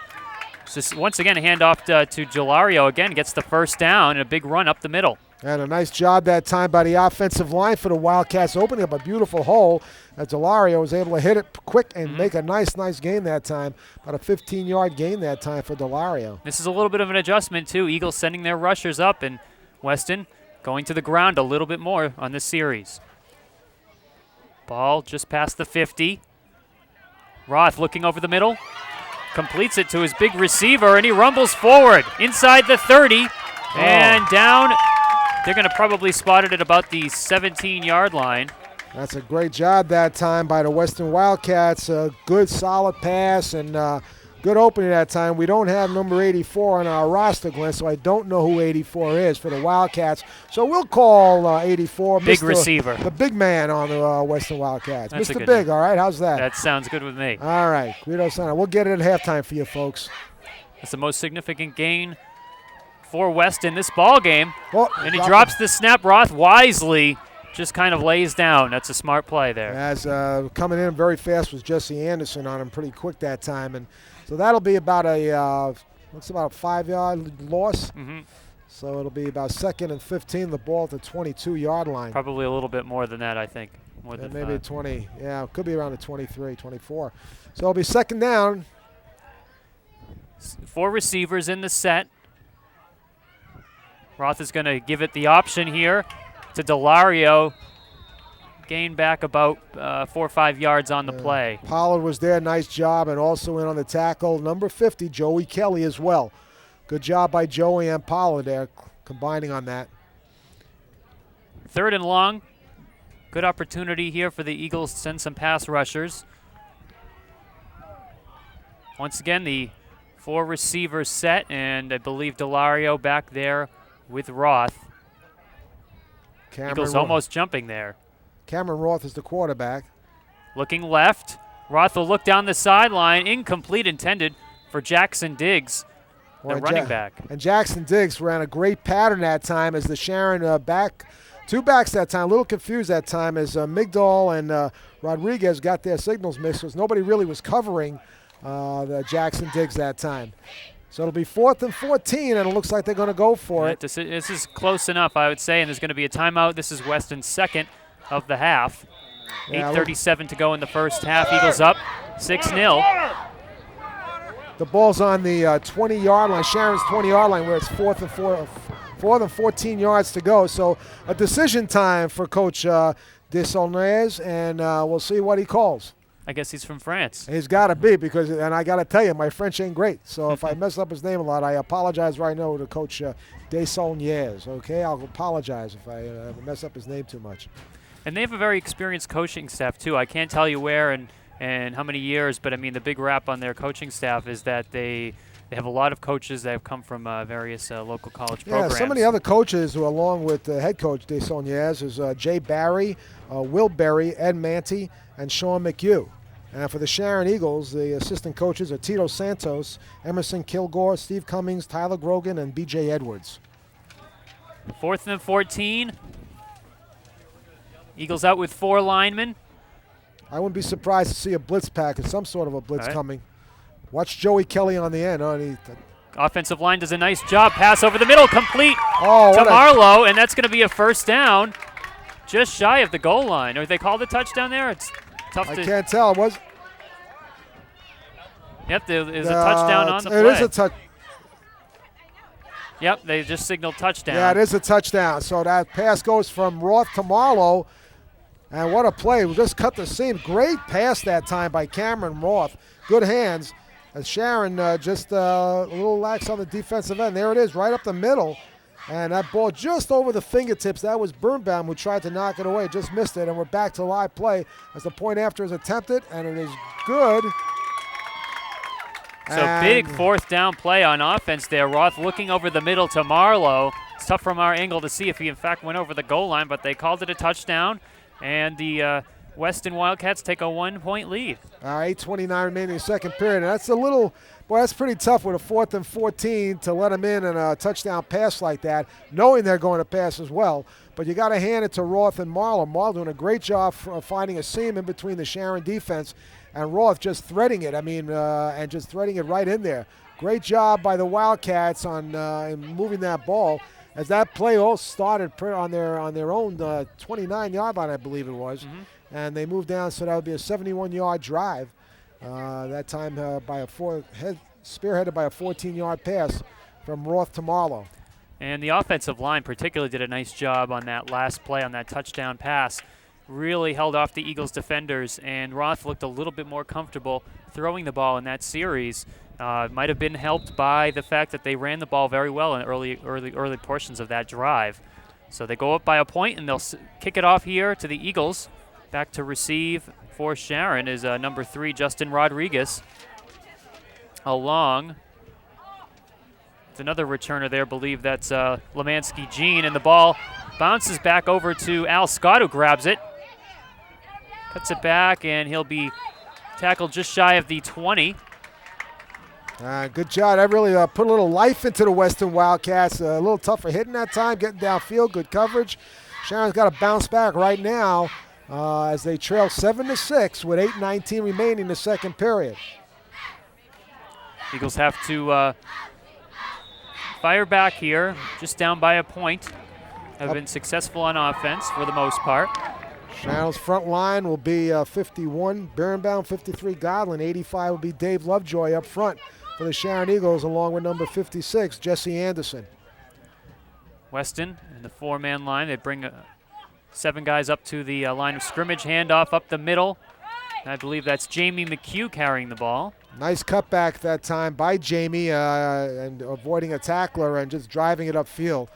just once again a handoff to Gelario. Again, gets the first down and a big run up the middle. And a nice job that time by the offensive line for the Wildcats, opening up a beautiful hole. Gelario was able to hit it quick and make a nice gain that time. About a 15-yard gain that time for Delario. This is a little bit of an adjustment, too. Eagles sending their rushers up, and Weston going to the ground a little bit more on this series. Ball just past the 50. Roth looking over the middle, completes it to his big receiver, and he rumbles forward inside the 30 and down. They're going to probably spot it at about the 17-yard line. That's a great job that time by the Weston Wildcats. A good, solid pass and good opening that time. We don't have number 84 on our roster, Glenn, so I don't know who 84 is for the Wildcats. So we'll call 84. Big receiver. The big man on the Weston Wildcats. That's Mr. Big, all right? How's that? That sounds good with me. All right. We'll get it at halftime for you folks. That's the most significant gain for Weston this ball game. Oh, and he drops the snap. Roth wisely just kind of lays down. That's a smart play there. As coming in very fast was Jesse Anderson on him pretty quick that time. And so that'll be about a 5-yard loss. So it'll be about 2nd and 15, the ball at the 22-yard line. Probably a little bit more than that, I think. More than maybe 20. Yeah, it could be around the 23, 24. So it'll be 2nd down. 4 receivers in the set. Roth is going to give it the option here to Delario. Gain back about 4 or 5 yards on the play. Pollard was there, nice job, and also in on the tackle. Number 50, Joey Kelly as well. Good job by Joey and Pollard there, combining on that. 3rd and long. Good opportunity here for the Eagles to send some pass rushers. Once again, the 4 receivers set, and I believe Delario back there with Roth. Eagles almost jumping there. Cameron Roth is the quarterback. Looking left. Roth will look down the sideline. Incomplete, intended for Jackson Diggs, the running back. And Jackson Diggs ran a great pattern that time as the Sharon back Two backs that time, a little confused that time as Migdal and Rodriguez got their signals mixed because nobody really was covering the Jackson Diggs that time. So it'll be 4th and 14, and it looks like they're going to go for it. This is close enough, I would say, and there's going to be a timeout. This is Weston's second of the half. Yeah, 8:37 to go in the first half. Eagles up 6-0. The ball's on the 20-yard line, Sharon's 20-yard line, where it's 4th and 14 yards to go. So a decision time for Coach Desaulniers, and we'll see what he calls. I guess he's from France. He's got to be because, and I got to tell you, my French ain't great. So if I mess up his name a lot, I apologize right now to Coach Desaulniers. Okay, I'll apologize if I mess up his name too much. And they have a very experienced coaching staff too. I can't tell you where and how many years, but I mean the big rap on their coaching staff is that they have a lot of coaches that have come from various local college programs. Yeah, some of the other coaches who, along with the head coach Desaulniers, is Jay Barry, Will Berry, Ed Manty, and Sean McHugh. And for the Sharon Eagles, the assistant coaches are Tito Santos, Emerson Kilgore, Steve Cummings, Tyler Grogan, and B.J. Edwards. 4th and 14. Eagles out with 4 linemen. I wouldn't be surprised to see a blitz package, some sort of a blitz coming. Watch Joey Kelly on the end. Offensive line does a nice job. Pass over the middle, complete to Marlowe, and that's going to be a first down. Just shy of the goal line. Or they called a touchdown there? It's tough I to... can't tell. Yep, there's a touchdown on the play. It is a touch. Yep, they just signaled touchdown. Yeah, it is a touchdown. So that pass goes from Roth to Marlowe. And what a play. We just cut the seam. Great pass that time by Cameron Roth. Good hands. As Sharon just a little lax on the defensive end. There it is, right up the middle. And that ball just over the fingertips. That was Birnbaum who tried to knock it away. Just missed it. And we're back to live play as the point after is attempted. And it is good. So big 4th down play on offense there. Roth looking over the middle to Marlowe. It's tough from our angle to see if he in fact went over the goal line, but they called it a touchdown. And the Weston Wildcats take a 1-point lead. 8:29 remaining in the second period. And that's that's pretty tough with a 4th and 14 to let them in a touchdown pass like that, knowing they're going to pass as well. But you got to hand it to Roth and Marlowe. Marlowe doing a great job finding a seam in between the Sharon defense, and Roth just threading it. And just threading it right in there. Great job by the Wildcats on moving that ball. As that play all started on their own 29-yard line, I believe it was, and they moved down, so that would be a 71-yard drive. That time spearheaded by a 14-yard pass from Roth to Marlowe. And the offensive line particularly did a nice job on that last play on that touchdown pass. Really held off the Eagles defenders, and Roth looked a little bit more comfortable throwing the ball in that series. Might have been helped by the fact that they ran the ball very well in early portions of that drive. So they go up by a point, and they'll kick it off here to the Eagles. Back to receive for Sharon is number 3, Justin Rodriguez. Along, it's another returner there, believe that's Lemansky Jean, and the ball bounces back over to Al Scott, who grabs it. Cuts it back, and he'll be tackled just shy of the 20. Good job. That really put a little life into the Weston Wildcats. A little tougher hitting that time, getting downfield, good coverage. Sharon's got to bounce back right now as they trail 7-6 with 8:19 remaining in the second period. Eagles have to fire back here, just down by a point. Have been successful on offense for the most part. Sharon's front line will be 51 Birnbaum, 53 Godlin, 85 will be Dave Lovejoy up front for the Sharon Eagles, along with number 56, Jesse Anderson. Weston in the 4-man line. They bring 7 guys up to the line of scrimmage. Handoff up the middle. I believe that's Jamie McHugh carrying the ball. Nice cutback that time by Jamie and avoiding a tackler and just driving it upfield.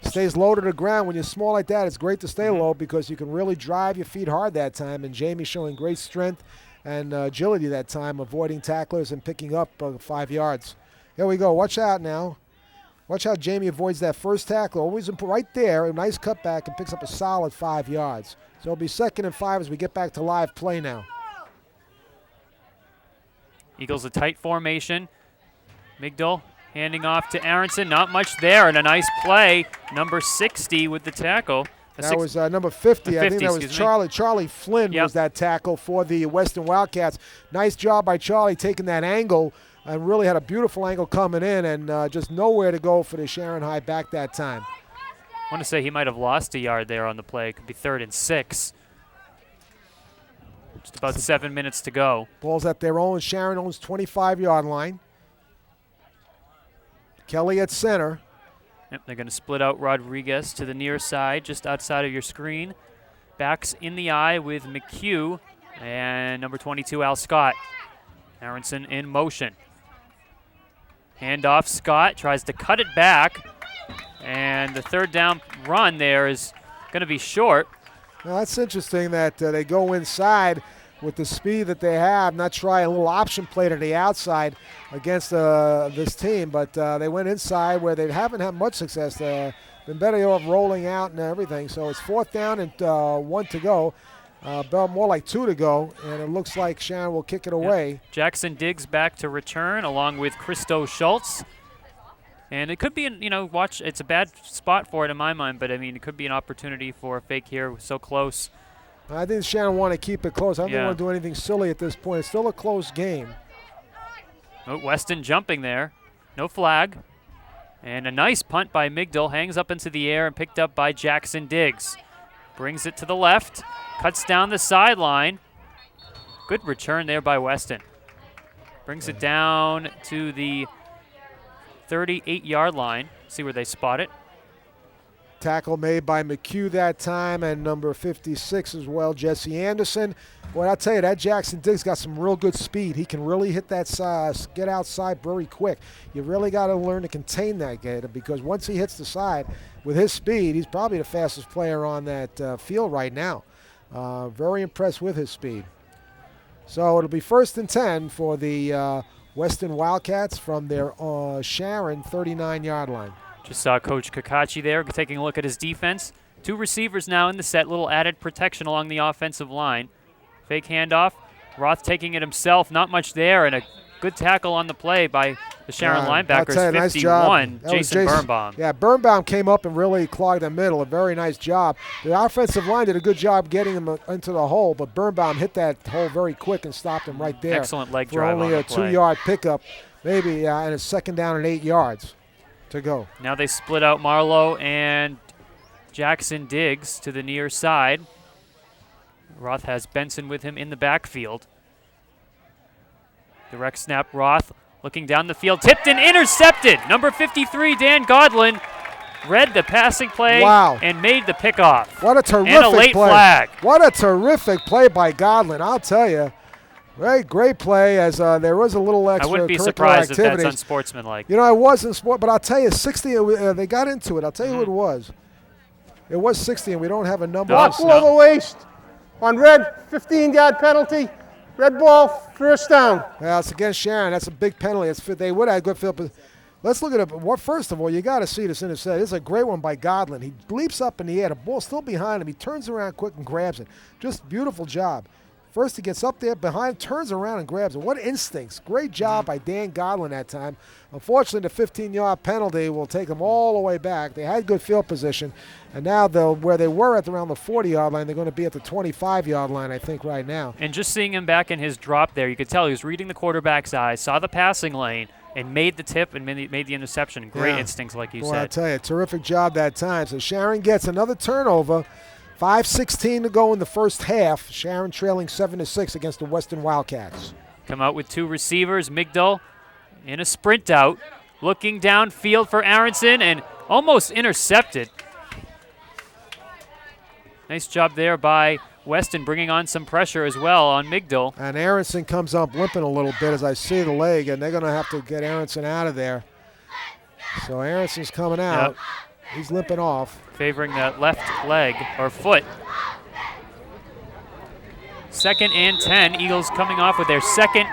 Stays low to the ground. When you're small like that, it's great to stay low because you can really drive your feet hard that time. And Jamie showing great strength and agility that time, avoiding tacklers and picking up 5 yards. Here we go. Watch out now. Watch how Jamie avoids that first tackle. Always right there, a nice cutback, and picks up a solid 5 yards. So it'll be 2nd and 5 as we get back to live play now. Eagles a tight formation. Migdal handing off to Aronson. Not much there, and a nice play. Number 60 with the tackle. That was number 50. I think that was excuse me. Charlie Flynn was that tackle for the Weston Wildcats. Nice job by Charlie taking that angle and really had a beautiful angle coming in and just nowhere to go for the Sharon High back that time. I want to say he might have lost a yard there on the play. It could be 3rd and 6. Just about 7 minutes to go. Ball's at their own Sharon owns 25-yard line. Kelly at center. Yep, they're going to split out Rodriguez to the near side, just outside of your screen. Backs in the eye with McHugh and number 22, Al Scott. Aronson in motion. Handoff, Scott tries to cut it back. And the 3rd down run there is going to be short. Now that's interesting that they go inside with the speed that they have, not try a little option play to the outside against this team, but they went inside where they haven't had much success. Been better off rolling out and everything. So it's 4th down and 1 to go. More like 2 to go, and it looks like Sharon will kick it away. Yep. Jackson Diggs back to return along with Christo Schultz. And it could be, watch, it's a bad spot for it in my mind, but, I mean, it could be an opportunity for a fake here, so close. I think Sharon want to keep it close. I don't want to do anything silly at this point. It's still a close game. Oh, Weston jumping there. No flag. And a nice punt by Migdal. Hangs up into the air and picked up by Jackson Diggs. Brings it to the left. Cuts down the sideline. Good return there by Weston. Brings it down to the 38-yard line. See where they spot it. Tackle made by McHugh that time, and number 56 as well, Jesse Anderson. Boy, I'll tell you, that Jackson Diggs got some real good speed. He can really hit that side, get outside very quick. You really got to learn to contain that gator, because once he hits the side with his speed, he's probably the fastest player on that field right now. Very impressed with his speed. So it'll be 1st and 10 for the Weston Wildcats from their Sharon 39-yard line. Just saw Coach Kakachi there taking a look at his defense. 2 receivers now in the set, little added protection along the offensive line. Fake handoff, Roth taking it himself, not much there, and a good tackle on the play by the Sharon linebackers, you, 51, nice job. Jason Birnbaum. Yeah, Birnbaum came up and really clogged the middle, a very nice job. The offensive line did a good job getting him into the hole, but Birnbaum hit that hole very quick and stopped him right there. Excellent leg for drive only on a the play. 2-yard pickup, maybe, and a 2nd down and 8 yards to go. Now they split out Marlowe and Jackson Diggs to the near side. Roth has Benson with him in the backfield. Direct snap, Roth looking down the field, tipped and intercepted. Number 53, Dan Godlin, read the passing play and made the pickoff. What a terrific and a late play. Flag. What a terrific play by Godlin, I'll tell you. Great play, as there was a little extra. I wouldn't be surprised if that's unsportsmanlike. You know, it wasn't sport, but I'll tell you, 60. They got into it. I'll tell you who it was. It was 60, and we don't have a number. Block below the waist on red, 15-yard penalty. Red ball, 1st down. Yeah, it's against Sharon. That's a big penalty. They would have good field. Let's look at it. First of all, you got to see this interception. It's a great one by Godlin. He leaps up in the air. The ball's still behind him. He turns around quick and grabs it. Just beautiful job. First, he gets up there behind, turns around and grabs it. What instincts. Great job by Dan Godlin that time. Unfortunately, the 15-yard penalty will take them all the way back. They had good field position, and now where they were at around the 40-yard line, they're going to be at the 25-yard line, I think, right now. And just seeing him back in his drop there, you could tell he was reading the quarterback's eyes, saw the passing lane, and made the tip and made the interception. Great instincts, like you said. I tell you, terrific job that time. So Sharon gets another turnover. 5:16 to go in the first half. Sharon trailing 7-6 against the Weston Wildcats. Come out with 2 receivers. Migdal in a sprint out, looking downfield for Aronson and almost intercepted. Nice job there by Weston, bringing on some pressure as well on Migdal. And Aronson comes up limping a little bit as I see the leg, and they're going to have to get Aronson out of there. So Aronson's coming out. Yep. He's limping off. Favoring that left leg or foot. 2nd and 10. Eagles coming off with their 2nd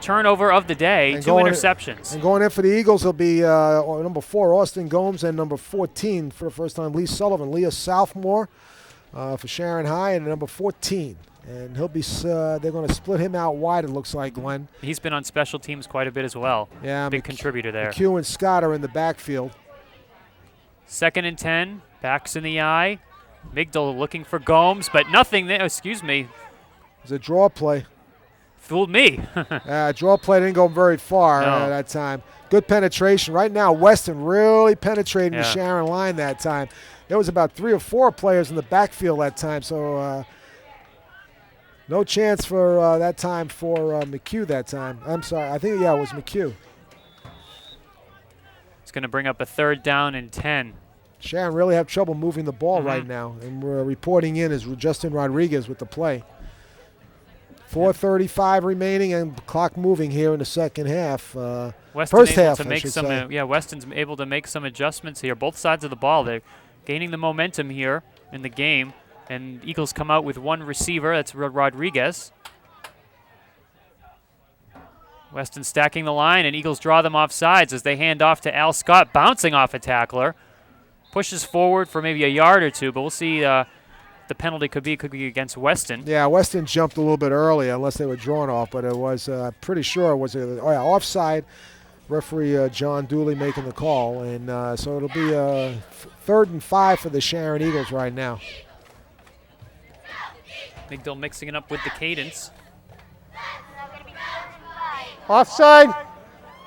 turnover of the day. 2 interceptions. And going in for the Eagles will be number 4, Austin Gomes, and number 14 for the first time, Lee Sullivan. Leah sophomore for Sharon High, and number 14. And he'll be. They're going to split him out wide, it looks like, Glenn. He's been on special teams quite a bit as well. Yeah, big contributor there. McHugh and Scott are in the backfield. 2nd and 10. Backs in the eye. Migdal looking for Gomes, but nothing there. Excuse me. It was a draw play. Fooled me. Draw play didn't go very far that time. Good penetration. Right now, Weston really penetrating the Sharon line that time. There was about 3 or 4 players in the backfield that time, so no chance for that time for McHugh that time. I'm sorry. I think, it was McHugh. It's going to bring up a 3rd down and 10. Sharon really have trouble moving the ball right now, and we're reporting in as Justin Rodriguez with the play. 4:35 remaining and clock moving here in the second half. First half, I should say. Weston's able to make some adjustments here. Both sides of the ball, they're gaining the momentum here in the game. And Eagles come out with 1 receiver. That's Rodriguez. Weston stacking the line, and Eagles draw them off sides as they hand off to Al Scott, bouncing off a tackler. Pushes forward for maybe a yard or 2, but we'll see. The penalty could be against Weston. Yeah, Weston jumped a little bit early, unless they were drawn off, but it was pretty sure it was offside. Referee John Dooley making the call, and so it'll be 3rd and 5 for the Sharon Eagles right now. Migdal mixing it up with the cadence. Offside.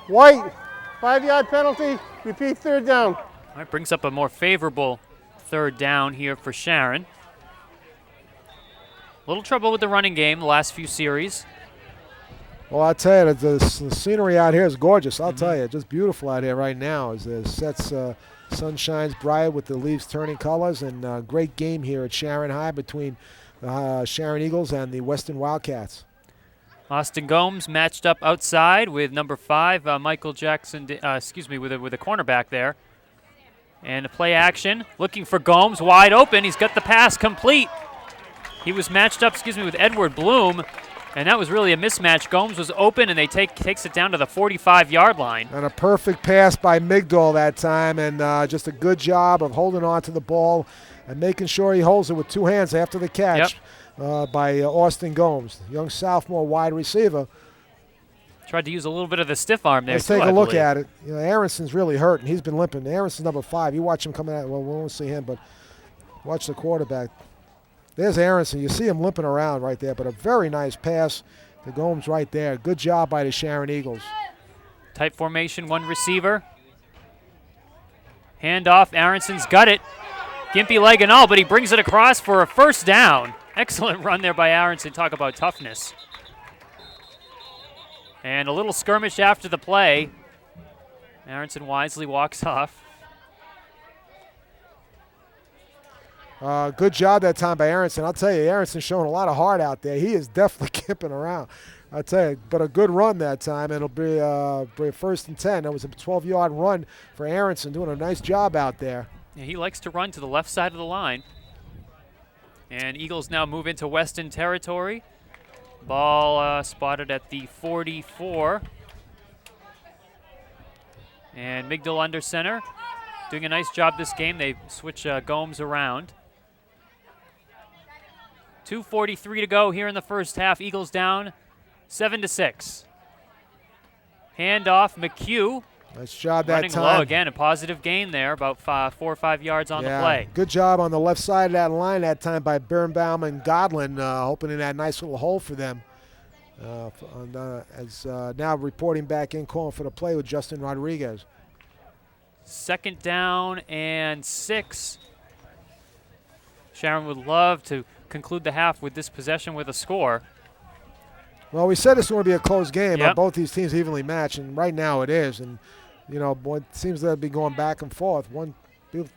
White. 5-yard penalty. Repeat 3rd down. All right, brings up a more favorable 3rd down here for Sharon. A little trouble with the running game the last few series. Well, I'll tell you, the scenery out here is gorgeous. I'll tell you, just beautiful out here right now. As the sun shines bright with the leaves turning colors, and great game here at Sharon High between the Sharon Eagles and the Weston Wildcats. Austin Gomes matched up outside with number 5, Michael Jackson. With a cornerback there, and a play action, looking for Gomes wide open. He's got the pass complete. He was matched up, with Edward Bloom, and that was really a mismatch. Gomes was open, and they takes it down to the 45-yard line. And a perfect pass by Migdal that time, and just a good job of holding on to the ball and making sure he holds it with 2 hands after the catch by Austin Gomes, young sophomore wide receiver. Tried to use a little bit of the stiff arm there. Let's take a look at it. Aronson's really hurt, and he's been limping. Aronson's number 5. You watch him coming out. Well, we won't see him, but watch the quarterback. There's Aronson. You see him limping around right there, but a very nice pass to Gomes right there. Good job by the Sharon Eagles. Tight formation, 1 receiver. Handoff, Aronson's got it. Gimpy leg and all, but he brings it across for a 1st down. Excellent run there by Aronson. Talk about toughness. And a little skirmish after the play. Aronson wisely walks off. Good job that time by Aronson. I'll tell you, Aronson's showing a lot of heart out there. He is definitely kipping around. I'll tell you, but a good run that time. It'll be a 1st and 10. That was a 12-yard run for Aronson, doing a nice job out there. Yeah, he likes to run to the left side of the line. And Eagles now move into Weston territory. Ball spotted at the 44. And Migdal under center. Doing a nice job this game. They switch Gomes around. 2:43 to go here in the first half. Eagles down 7-6. Handoff, McHugh. Nice job that time. Running low again, a positive gain there, about 4 or 5 yards on the play. Good job on the left side of that line that time by Birnbaum and Godlin, opening that nice little hole for them. Now reporting back in, calling for the play with Justin Rodriguez. 2nd down and 6. Sharon would love to conclude the half with this possession with a score. Well, we said this was going to be a close game. Both these teams evenly matched, and right now it is. And, it seems to be going back and forth.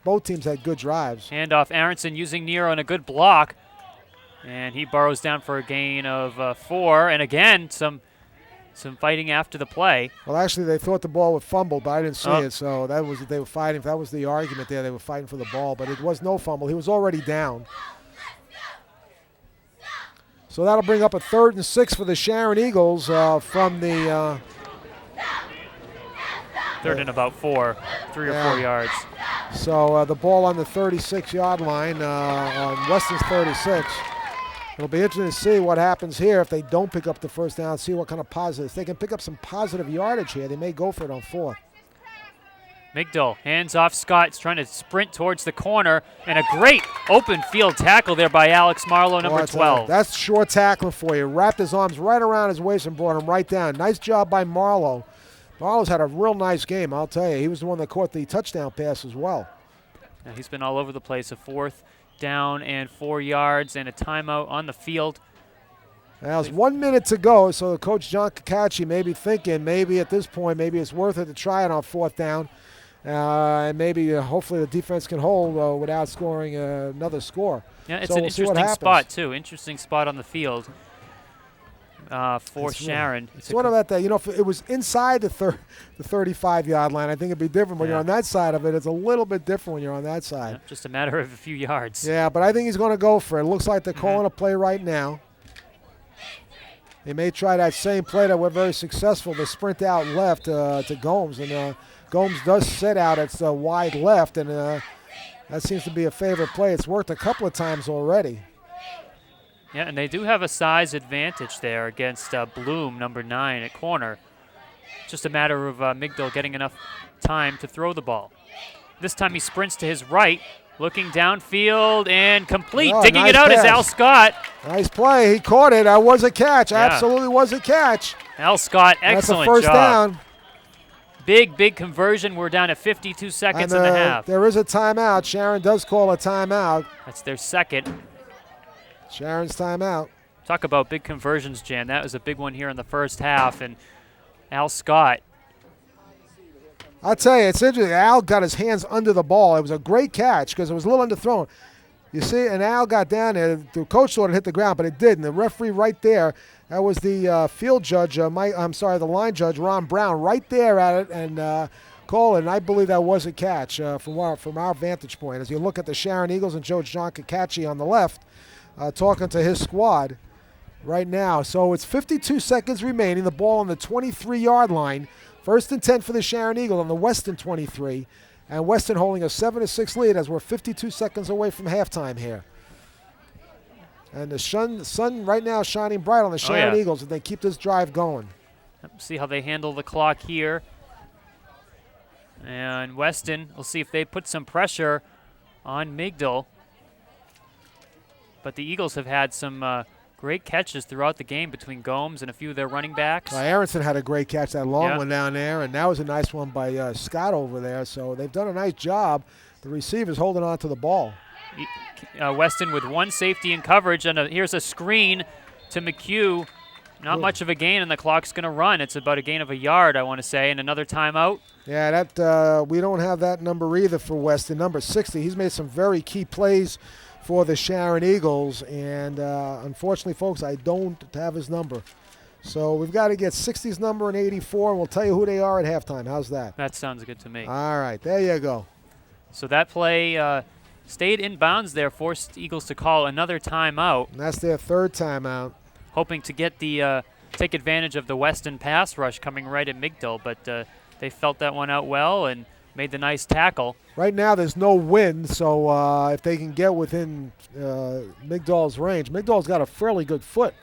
Both teams had good drives. Handoff, Aronson using Nero in a good block. And he burrows down for a gain of 4. And again, some fighting after the play. Well, actually, they thought the ball would fumble, but I didn't see it. So that was they were fighting. That was the argument there. They were fighting for the ball, but it was no fumble. He was already down. So that'll bring up a 3rd and 6 for the Sharon Eagles from the 3rd and about 3 or 4 yards. So the ball on the 36-yard line on Weston's 36. It'll be interesting to see what happens here if they don't pick up the 1st down, see what kind of positives. If they can pick up some positive yardage here, they may go for it on 4th. Migdal hands off Scott. He's trying to sprint towards the corner, and a great open field tackle there by Alex Marlowe, number 12. That's short tackling for you. Wrapped his arms right around his waist and brought him right down. Nice job by Marlowe. Marlowe's had a real nice game, I'll tell you. He was the one that caught the touchdown pass as well. Now he's been all over the place. A 4th down and 4 yards and a timeout on the field. Now there's 1 minute to go, so Coach John Kakachi may be thinking maybe at this point, maybe it's worth it to try it on 4th down. And maybe hopefully the defense can hold without scoring another score. Yeah, it's so an we'll interesting spot, too. Interesting spot on the field for Sharon. It's sort of at that, if it was inside the 35-yard line, I think it'd be different. When you're on that side of it, it's a little bit different when you're on that side. Yeah, just a matter of a few yards. Yeah, but I think he's going to go for it. It looks like they're calling a play right now. They may try that same play that we're very successful, the sprint out left to Gomes. And Gomes does sit out at wide left, and that seems to be a favorite play. It's worked a couple of times already. Yeah, and they do have a size advantage there against Bloom, number 9, at corner. Just a matter of Migdal getting enough time to throw the ball. This time he sprints to his right, looking downfield and complete. Digging nice it out pass. is Al Scott. Nice play. He caught it. That was a catch. Yeah. Absolutely was a catch. Al Scott, excellent That's a first job. down. Big conversion. We're down to 52 seconds and a half. There is a timeout. Sharon does call a timeout. That's their second. Sharon's timeout. Talk about big conversions, Jan. That was a big one here in the first half. And Al Scott. I'll tell you, it's interesting. Al got his hands under the ball. It was a great catch because it was a little underthrown. You see, and Al got down there. The coach thought it hit the ground, but it didn't. The referee right there, that was the field judge, the line judge, Ron Brown, right there at it and called it. And I believe that was a catch from our vantage point. As you look at the Sharon Eagles and Coach John Kakachi on the left, talking to his squad right now. So it's 52 seconds remaining. The ball on the 23-yard line. 1st and 10 for the Sharon Eagles on the Weston 23. And Weston holding a 7-6 lead as we're 52 seconds away from halftime here. And the sun right now is shining bright on the Sharon Eagles if they keep this drive going. See how they handle the clock here. And Weston, we'll see if they put some pressure on Migdal. But the Eagles have had some great catches throughout the game between Gomes and a few of their running backs. Aronson had a great catch, that long one down there, and that was a nice one by Scott over there. So they've done a nice job. The receivers holding on to the ball. Weston with one safety in coverage, and here's a screen to McHugh. Not much of a gain, and the clock's going to run. It's about a gain of a yard, I want to say, and another timeout. Yeah, that we don't have that number either for Weston, number 60. He's made some very key plays for the Sharon Eagles, and unfortunately, folks, I don't have his number. So we've got to get 60's number and 84, and we'll tell you who they are at halftime. How's that? That sounds good to me. All right, there you go. So that play stayed in bounds there, forced Eagles to call another timeout. And that's their 3rd timeout. Hoping to get the take advantage of the Weston pass rush coming right at Migdal, but they felt that one out well and made the nice tackle. Right now there's no wind, so if they can get within Migdal's range. Migdal's got a fairly good foot.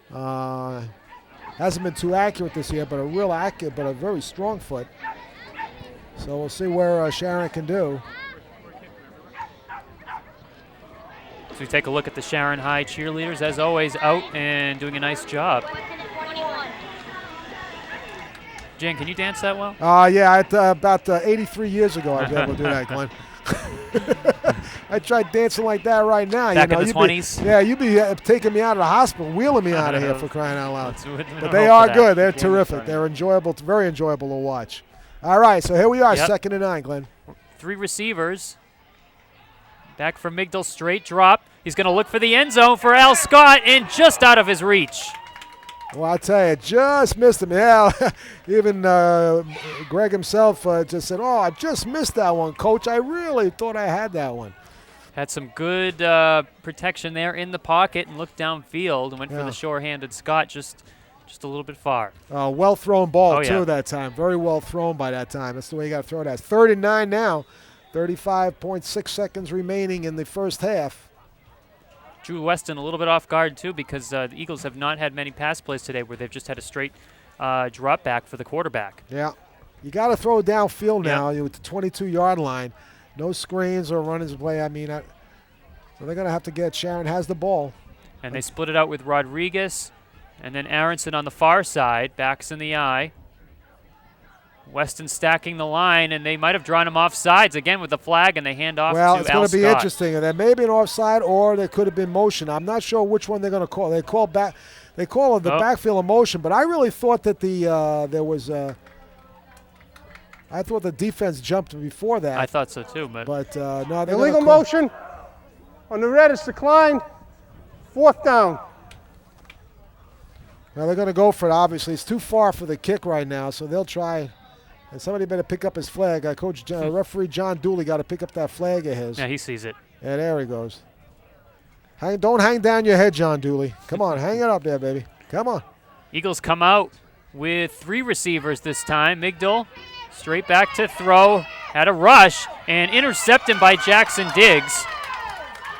Hasn't been too accurate this year, but a real accurate, but a very strong foot. So we'll see where Sharon can do. So we take a look at the Sharon High cheerleaders, as always, out and doing a nice job. Jen, can you dance that well? Yeah, about 83 years ago I was able to do that, Glenn. I tried dancing like that right now. Back in the 20s? You'd be taking me out of the hospital, wheeling me out of here for crying out loud. But they are are good. They're terrific. They're enjoyable, very enjoyable to watch. All right, so here we are, 2nd and 9, Glenn. 3 receivers. Back from Migdal, straight drop. He's going to look for the end zone for Al Scott, and just out of his reach. Well, I'll tell you, just missed him. Yeah, even Greg himself just said, I just missed that one, Coach. I really thought I had that one. Had some good protection there in the pocket and looked downfield and went for the sure-handed Scott just a little bit far. Well thrown ball, too, that time. Very well thrown by that time. That's the way you got to throw it. 3rd and 9 now. 35.6 seconds remaining in the first half. Drew Weston a little bit off guard, too, because the Eagles have not had many pass plays today where they've just had a straight drop back for the quarterback. Yeah. You got to throw downfield now. Yep. You're at the 22-yard line. No screens or runners play. I mean, so they're going to have to get. Sharon has the ball. And they split it out with Rodriguez. And then Aronson on the far side, backs in the eye. Weston stacking the line, and they might have drawn him off sides again with the flag, and they hand off to Al Scott. Well, it's going to be interesting. There may be an offside, or there could have been motion. I'm not sure which one they're going to call. They call the backfield a motion, but I really thought that there was. I thought the defense jumped before that. I thought so too, but no, Illegal motion on the red. It's declined. 4th down. Well, they're going to go for it. Obviously, it's too far for the kick right now, so they'll try. And somebody better pick up his flag. Referee John Dooley got to pick up that flag of his. Yeah, he sees it. Yeah, there he goes. Don't hang down your head, John Dooley. Come on, hang it up there, baby. Come on. Eagles come out with 3 receivers this time. Migdal straight back to throw. Had a rush and intercepted by Jackson Diggs.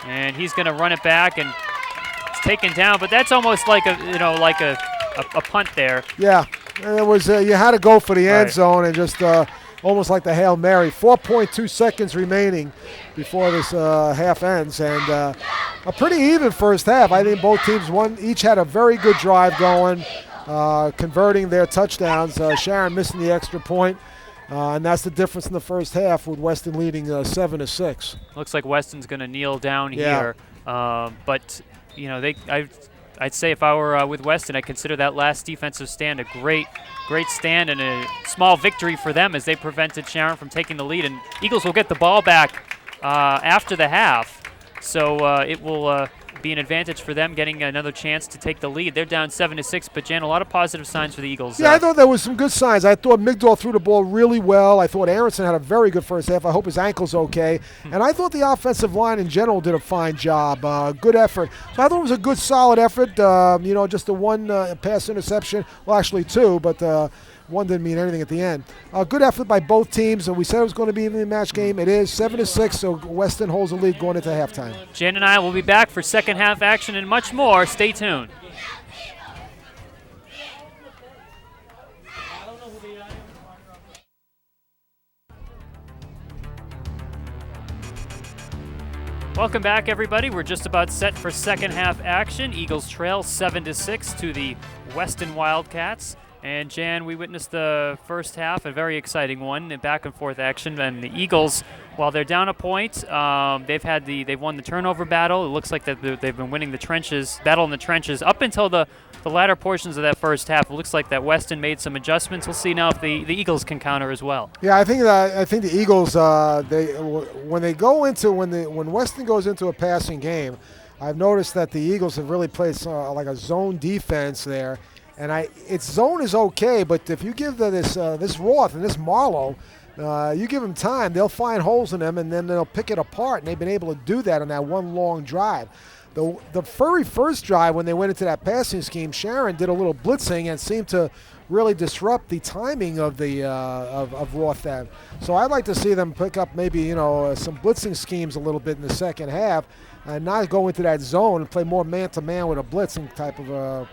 And he's going to run it back, and it's taken down. But that's almost like a punt there. Yeah, and it was. You had to go for the end zone and just almost like the Hail Mary. 4.2 seconds remaining before this half ends, and a pretty even first half. I think both teams each had a very good drive going, converting their touchdowns. Sharon missing the extra point. And that's the difference in the first half, with Weston leading 7-6. Looks like Weston's going to kneel down here, but I'd say if I were with Weston, I'd consider that last defensive stand a great stand and a small victory for them, as they prevented Sharon from taking the lead. And Eagles will get the ball back after the half, so it will be an advantage for them, getting another chance to take the lead. They're down 7-6, but Jan, a lot of positive signs for the Eagles. Yeah, I thought there was some good signs. I thought Migdal threw the ball really well. I thought Aronson had a very good first half. I hope his ankle's okay. And I thought the offensive line in general did a fine job. Good effort. So I thought it was a good, solid effort. Just the one pass interception. Well, actually 2, but one didn't mean anything at the end. Good effort by both teams, and we said it was going to be an even match game. It is 7-6, so Weston holds the lead going into halftime. Jan and I will be back for second half action and much more. Stay tuned. Welcome back, everybody. We're just about set for second half action. Eagles trail 7-6 to the Weston Wildcats. And Jan, we witnessed the first half, a very exciting one, in back and forth action. And the Eagles, while they're down a point, they've won the turnover battle. It looks like that they've been winning the battle in the trenches up until the latter portions of that first half. It looks like that Weston made some adjustments. We'll see now if the Eagles can counter as well. Yeah, I think the Eagles when Weston goes into a passing game, I've noticed that the Eagles have really played like a zone defense there. And its zone is okay, but if you give this Roth and this Marlowe, you give them time, they'll find holes in them, and then they'll pick it apart. And they've been able to do that on that one long drive. The very first drive, when they went into that passing scheme, Sharon did a little blitzing and seemed to really disrupt the timing of the of Roth then. So I'd like to see them pick up maybe some blitzing schemes a little bit in the second half, and not go into that zone and play more man-to-man with a blitzing type of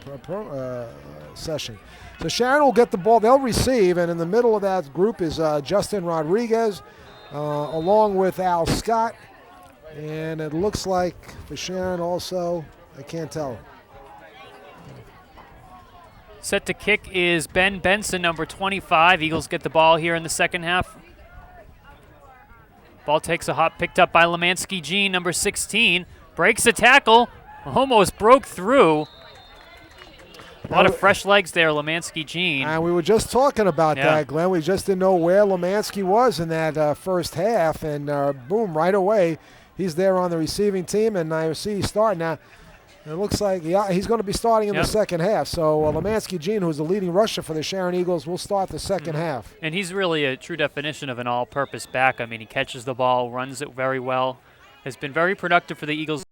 session. So Sharon will get the ball. They'll receive, and in the middle of that group is Justin Rodriguez, along with Al Scott. And it looks like for Sharon also, I can't tell. Set to kick is Ben Benson, number 25. Eagles get the ball here in the second half. Ball takes a hop, picked up by Lemansky Jean, number 16. Breaks a tackle, almost broke through. A lot of fresh legs there, Lemansky Jean. And we were just talking about that, Glenn. We just didn't know where Lemansky was in that first half, and boom, right away, he's there on the receiving team, and I see he's starting now. It looks like he's going to be starting in the second half. So Lemansky Jean, who's the leading rusher for the Sharon Eagles, will start the second half. And he's really a true definition of an all-purpose back. I mean, he catches the ball, runs it very well, has been very productive for the Eagles.